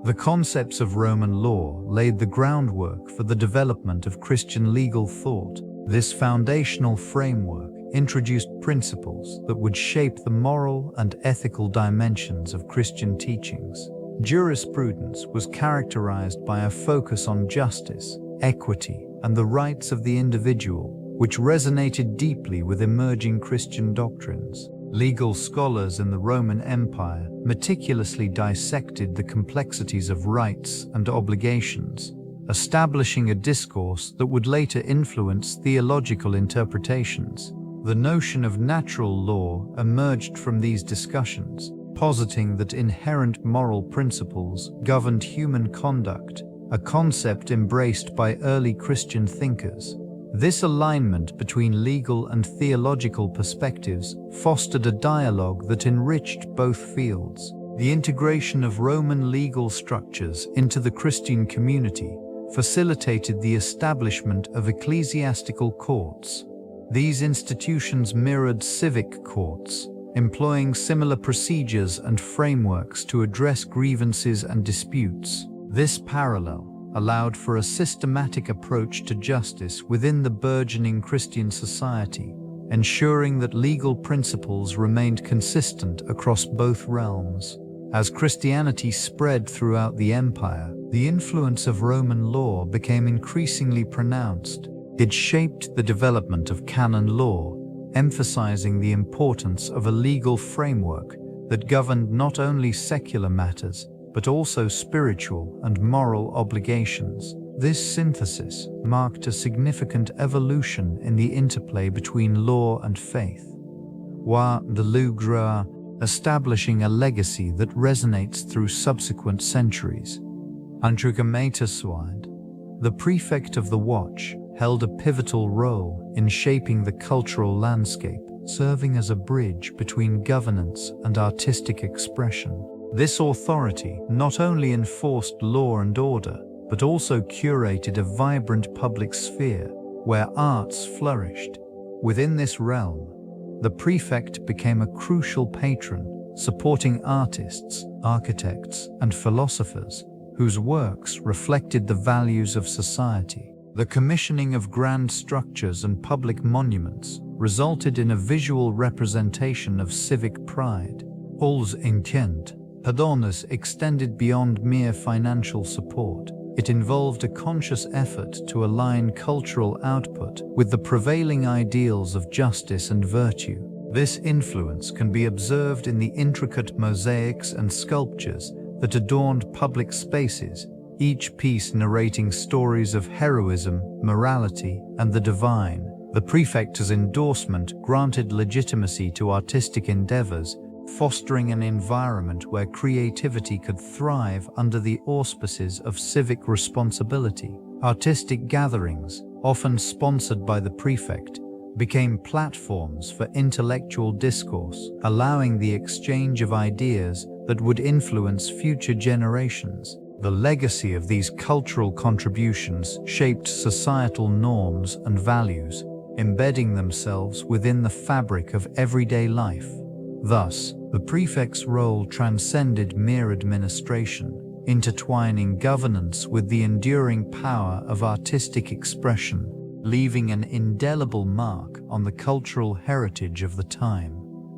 The concepts of Roman law laid the groundwork for the development of Christian legal thought. This foundational framework introduced principles that would shape the moral and ethical dimensions of Christian teachings. Jurisprudence was characterized by a focus on justice, equity, and the rights of the individual, which resonated deeply with emerging Christian doctrines. Legal scholars in the Roman Empire meticulously dissected the complexities of rights and obligations, establishing a discourse that would later influence theological interpretations. The notion of natural law emerged from these discussions, positing that inherent moral principles governed human conduct, a concept embraced by early Christian thinkers. This alignment between legal and theological perspectives fostered a dialogue that enriched both fields. The integration of Roman legal structures into the Christian community facilitated the establishment of ecclesiastical courts. These institutions mirrored civic courts, employing similar procedures and frameworks to address grievances and disputes. This parallel allowed for a systematic approach to justice within the burgeoning Christian society, ensuring that legal principles remained consistent across both realms. As Christianity spread throughout the empire, the influence of Roman law became increasingly pronounced. It shaped the development of canon law, emphasizing the importance of a legal framework that governed not only secular matters, but also spiritual and moral obligations. This synthesis marked a significant evolution in the interplay between law and faith, while the Lugre establishing a legacy that resonates through subsequent centuries. The Prefect of the Watch held a pivotal role in shaping the cultural landscape, serving as a bridge between governance and artistic expression. This authority not only enforced law and order, but also curated a vibrant public sphere where arts flourished. Within this realm, the prefect became a crucial patron, supporting artists, architects, and philosophers whose works reflected the values of society. The commissioning of grand structures and public monuments resulted in a visual representation of civic pride. All's intent Padonus extended beyond mere financial support. It involved a conscious effort to align cultural output with the prevailing ideals of justice and virtue. This influence can be observed in the intricate mosaics and sculptures that adorned public spaces, each piece narrating stories of heroism, morality, and the divine. The prefect's endorsement granted legitimacy to artistic endeavors, fostering an environment where creativity could thrive under the auspices of civic responsibility. Artistic gatherings, often sponsored by the prefect, became platforms for intellectual discourse, allowing the exchange of ideas that would influence future generations. The legacy of these cultural contributions shaped societal norms and values, embedding themselves within the fabric of everyday life. Thus, the prefect's role transcended mere administration, intertwining governance with the enduring power of artistic expression, leaving an indelible mark on the cultural heritage of the time.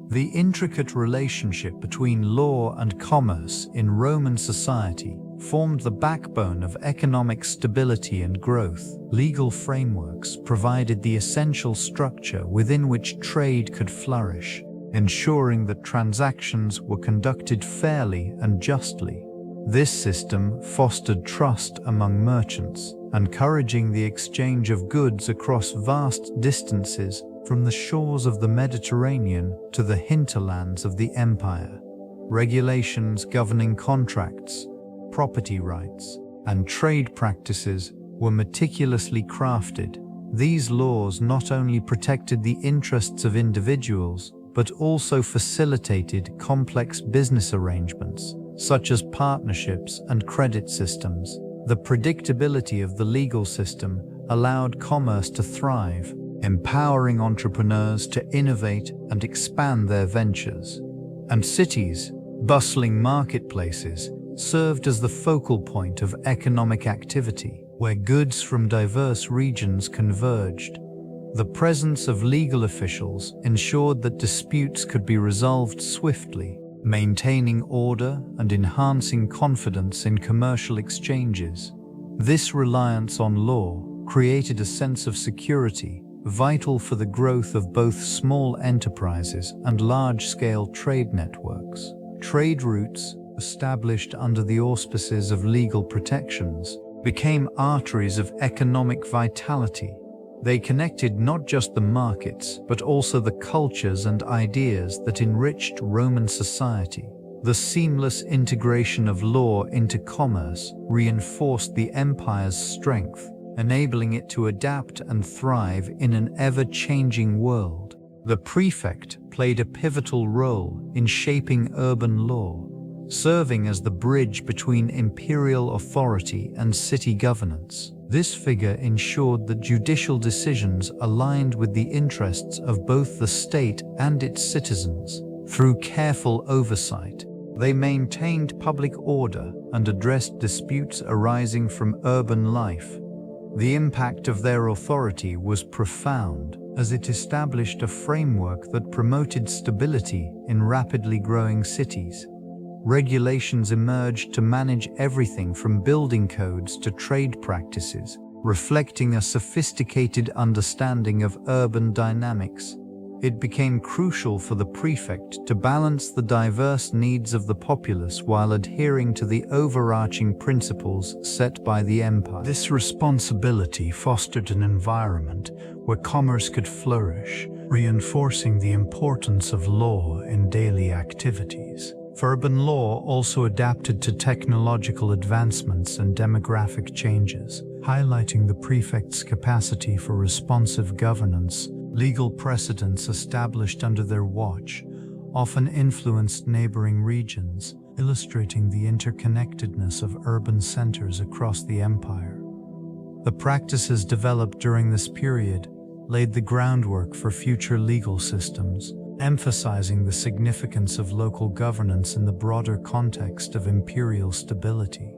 The intricate relationship between law and commerce in Roman society formed the backbone of economic stability and growth. Legal frameworks provided the essential structure within which trade could flourish, ensuring that transactions were conducted fairly and justly. This system fostered trust among merchants, encouraging the exchange of goods across vast distances from the shores of the Mediterranean to the hinterlands of the empire. Regulations governing contracts, property rights, and trade practices were meticulously crafted. These laws not only protected the interests of individuals, but also facilitated complex business arrangements, such as partnerships and credit systems. The predictability of the legal system allowed commerce to thrive, empowering entrepreneurs to innovate and expand their ventures. And cities, bustling marketplaces, served as the focal point of economic activity, where goods from diverse regions converged. The presence of legal officials ensured that disputes could be resolved swiftly, maintaining order and enhancing confidence in commercial exchanges. This reliance on law created a sense of security, vital for the growth of both small enterprises and large-scale trade networks. Trade routes, established under the auspices of legal protections, became arteries of economic vitality. They connected not just the markets, but also the cultures and ideas that enriched Roman society. The seamless integration of law into commerce reinforced the empire's strength, enabling it to adapt and thrive in an ever-changing world. The prefect played a pivotal role in shaping urban law, serving as the bridge between imperial authority and city governance. This figure ensured that judicial decisions aligned with the interests of both the state and its citizens. Through careful oversight, they maintained public order and addressed disputes arising from urban life. The impact of their authority was profound, as it established a framework that promoted stability in rapidly growing cities. Regulations emerged to manage everything from building codes to trade practices, reflecting a sophisticated understanding of urban dynamics. It became crucial for the prefect to balance the diverse needs of the populace while adhering to the overarching principles set by the empire. This responsibility fostered an environment where commerce could flourish, reinforcing the importance of law in daily activities. Urban law also adapted to technological advancements and demographic changes, highlighting the prefect's capacity for responsive governance. Legal precedents established under their watch often influenced neighboring regions, illustrating the interconnectedness of urban centers across the empire. The practices developed during this period laid the groundwork for future legal systems, emphasizing the significance of local governance in the broader context of imperial stability.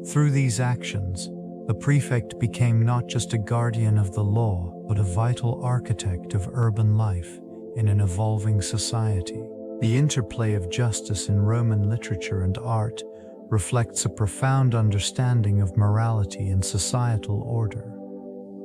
Through these actions, the prefect became not just a guardian of the law, but a vital architect of urban life in an evolving society. The interplay of justice in Roman literature and art reflects a profound understanding of morality and societal order.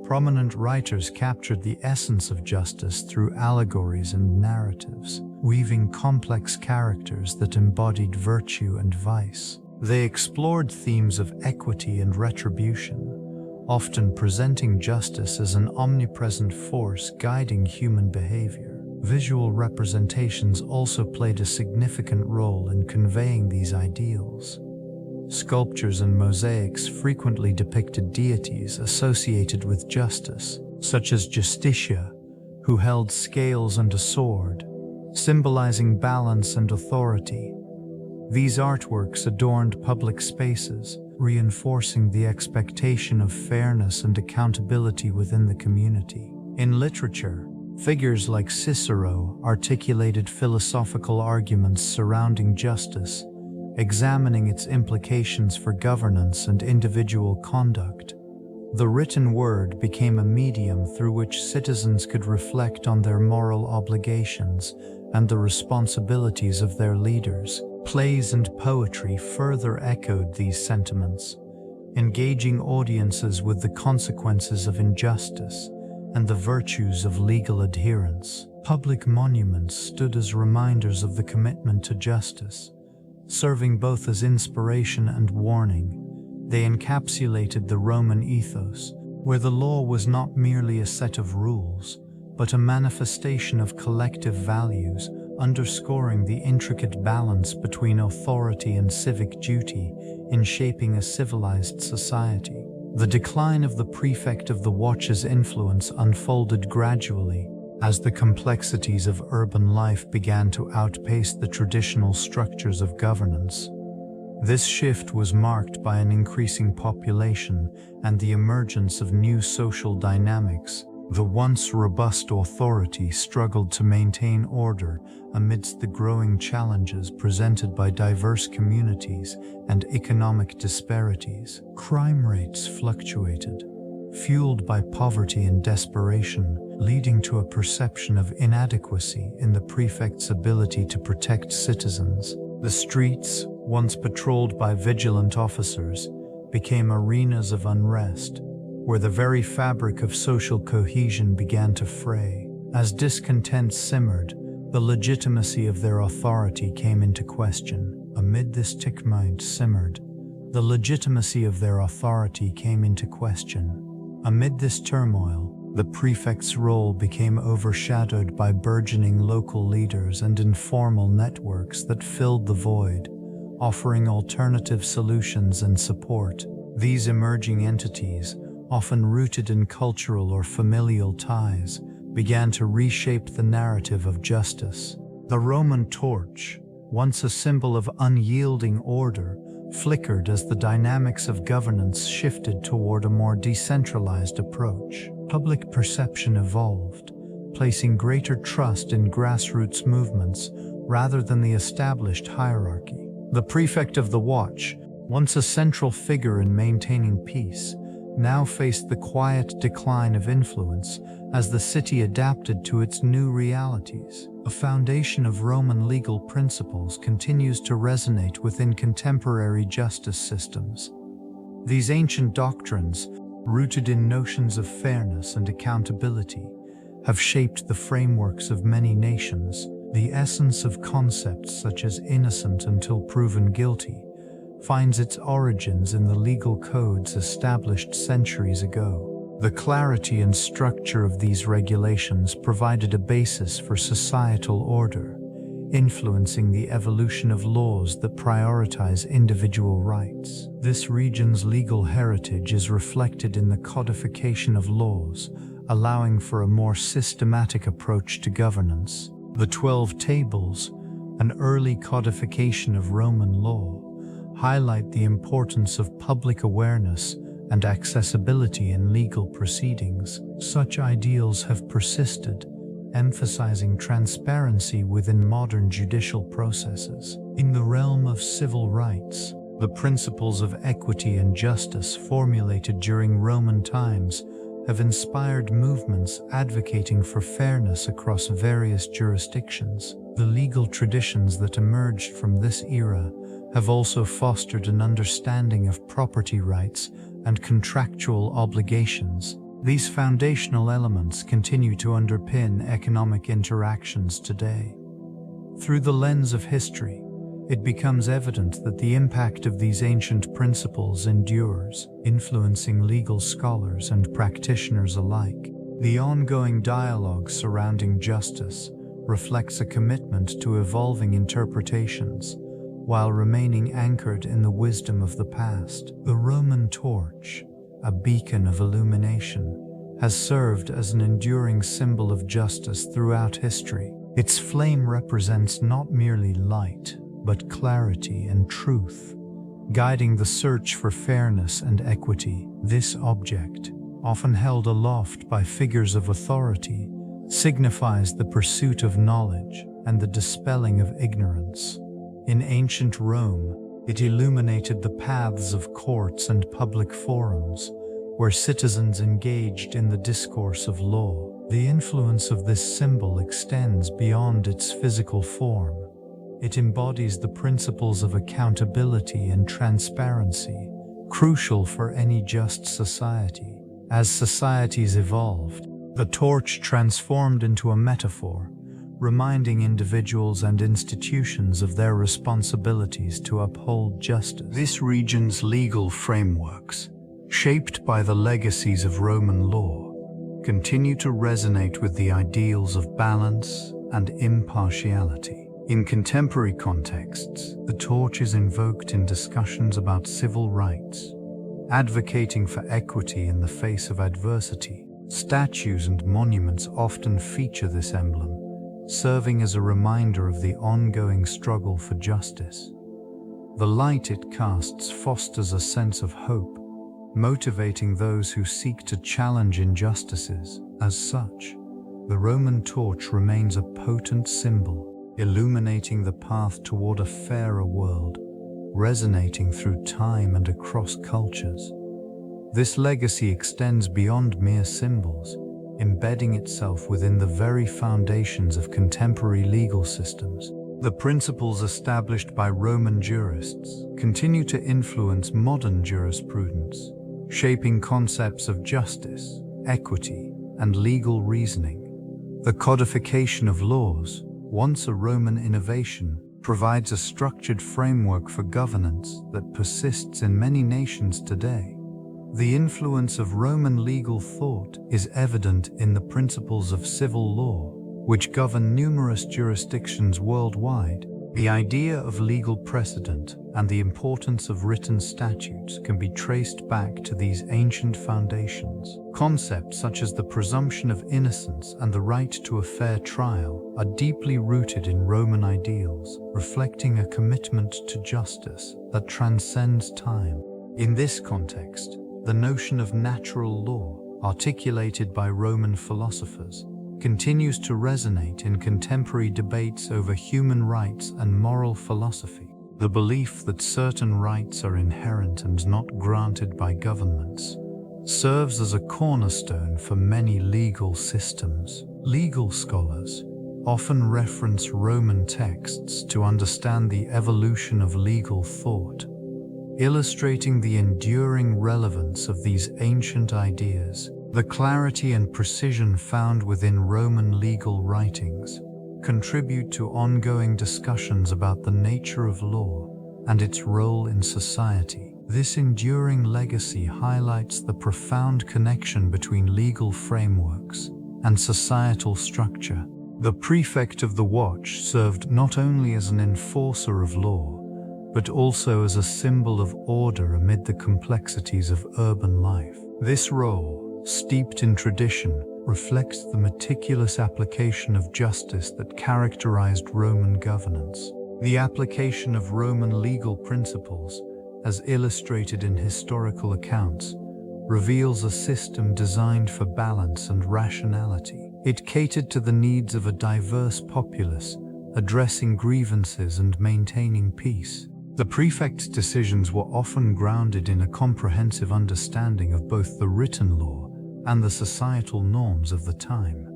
Prominent writers captured the essence of justice through allegories and narratives, weaving complex characters that embodied virtue and vice. They explored themes of equity and retribution, often presenting justice as an omnipresent force guiding human behavior. Visual representations also played a significant role in conveying these ideals. Sculptures and mosaics frequently depicted deities associated with justice, such as Justitia, who held scales and a sword, symbolizing balance and authority. These artworks adorned public spaces, reinforcing the expectation of fairness and accountability within the community. In literature, figures like Cicero articulated philosophical arguments surrounding justice, examining its implications for governance and individual conduct. The written word became a medium through which citizens could reflect on their moral obligations and the responsibilities of their leaders. Plays and poetry further echoed these sentiments, engaging audiences with the consequences of injustice and the virtues of legal adherence. Public monuments stood as reminders of the commitment to justice, serving both as inspiration and warning. They encapsulated the Roman ethos, where the law was not merely a set of rules, but a manifestation of collective values, underscoring the intricate balance between authority and civic duty in shaping a civilized society. The decline of the prefect of the watch's influence unfolded gradually as the complexities of urban life began to outpace the traditional structures of governance. This shift was marked by an increasing population and the emergence of new social dynamics. The once robust authority struggled to maintain order amidst the growing challenges presented by diverse communities and economic disparities. Crime rates fluctuated, fueled by poverty and desperation, leading to a perception of inadequacy in the prefect's ability to protect citizens. The streets, once patrolled by vigilant officers, became arenas of unrest, where the very fabric of social cohesion began to fray. As discontent simmered, the legitimacy of their authority came into question. Amid this the legitimacy of their authority came into question. Amid this turmoil, the prefect's role became overshadowed by burgeoning local leaders and informal networks that filled the void, offering alternative solutions and support. These emerging entities, often rooted in cultural or familial ties, began to reshape the narrative of justice. The Roman torch, once a symbol of unyielding order, flickered as the dynamics of governance shifted toward a more decentralized approach. Public perception evolved, placing greater trust in grassroots movements rather than the established hierarchy. The Prefect of the Watch, once a central figure in maintaining peace, now faced the quiet decline of influence as the city adapted to its new realities. A foundation of Roman legal principles continues to resonate within contemporary justice systems. These ancient doctrines, rooted in notions of fairness and accountability, have shaped the frameworks of many nations. The essence of concepts such as innocent until proven guilty finds its origins in the legal codes established centuries ago. The clarity and structure of these regulations provided a basis for societal order, influencing the evolution of laws that prioritize individual rights. This region's legal heritage is reflected in the codification of laws, allowing for a more systematic approach to governance. The 12 Tables, an early codification of Roman law, highlight the importance of public awareness and accessibility in legal proceedings. Such ideals have persisted, emphasizing transparency within modern judicial processes. In the realm of civil rights, the principles of equity and justice formulated during Roman times have inspired movements advocating for fairness across various jurisdictions. The legal traditions that emerged from this era have also fostered an understanding of property rights and contractual obligations. These foundational elements continue to underpin economic interactions today. Through the lens of history, it becomes evident that the impact of these ancient principles endures, influencing legal scholars and practitioners alike. The ongoing dialogue surrounding justice reflects a commitment to evolving interpretations, while remaining anchored in the wisdom of the past. The Roman torch, a beacon of illumination, has served as an enduring symbol of justice throughout history. Its flame represents not merely light, but clarity and truth, guiding the search for fairness and equity. This object, often held aloft by figures of authority, signifies the pursuit of knowledge and the dispelling of ignorance. In ancient Rome, it illuminated the paths of courts and public forums, where citizens engaged in the discourse of law. The influence of this symbol extends beyond its physical form. It embodies the principles of accountability and transparency, crucial for any just society. As societies evolved, the torch transformed into a metaphor, reminding individuals and institutions of their responsibilities to uphold justice. This region's legal frameworks, shaped by the legacies of Roman law, continue to resonate with the ideals of balance and impartiality. In contemporary contexts, the torch is invoked in discussions about civil rights, advocating for equity in the face of adversity. Statues and monuments often feature this emblem, serving as a reminder of the ongoing struggle for justice. The light it casts fosters a sense of hope, motivating those who seek to challenge injustices. As such, the Roman torch remains a potent symbol, illuminating the path toward a fairer world, resonating through time and across cultures. This legacy extends beyond mere symbols, embedding itself within the very foundations of contemporary legal systems. The principles established by Roman jurists continue to influence modern jurisprudence, shaping concepts of justice, equity, and legal reasoning. The codification of laws, once a Roman innovation, provides a structured framework for governance that persists in many nations today. The influence of Roman legal thought is evident in the principles of civil law, which govern numerous jurisdictions worldwide. The idea of legal precedent and the importance of written statutes can be traced back to these ancient foundations. Concepts such as the presumption of innocence and the right to a fair trial are deeply rooted in Roman ideals, reflecting a commitment to justice that transcends time. In this context, the notion of natural law, articulated by Roman philosophers, continues to resonate in contemporary debates over human rights and moral philosophy. The belief that certain rights are inherent and not granted by governments serves as a cornerstone for many legal systems. Legal scholars often reference Roman texts to understand the evolution of legal thought, illustrating the enduring relevance of these ancient ideas. The clarity and precision found within Roman legal writings contribute to ongoing discussions about the nature of law and its role in society. This enduring legacy highlights the profound connection between legal frameworks and societal structure. The Prefect of the Watch served not only as an enforcer of law, but also as a symbol of order amid the complexities of urban life. This role, steeped in tradition, reflects the meticulous application of justice that characterized Roman governance. The application of Roman legal principles, as illustrated in historical accounts, reveals a system designed for balance and rationality. It catered to the needs of a diverse populace, addressing grievances and maintaining peace. The prefect's decisions were often grounded in a comprehensive understanding of both the written law and the societal norms of the time.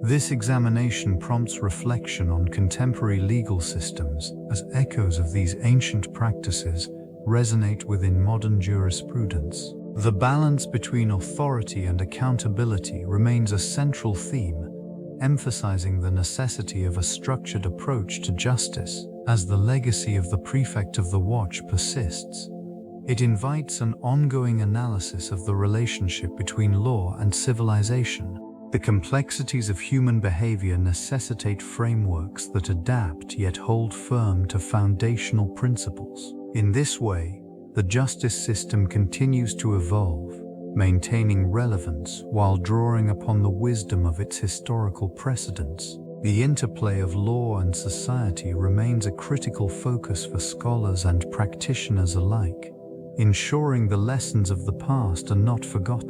This examination prompts reflection on contemporary legal systems as echoes of these ancient practices resonate within modern jurisprudence. The balance between authority and accountability remains a central theme, emphasizing the necessity of a structured approach to justice. As the legacy of the Prefect of the Watch persists, it invites an ongoing analysis of the relationship between law and civilization. The complexities of human behavior necessitate frameworks that adapt yet hold firm to foundational principles. In this way, the justice system continues to evolve, maintaining relevance while drawing upon the wisdom of its historical precedents. The interplay of law and society remains a critical focus for scholars and practitioners alike, ensuring the lessons of the past are not forgotten.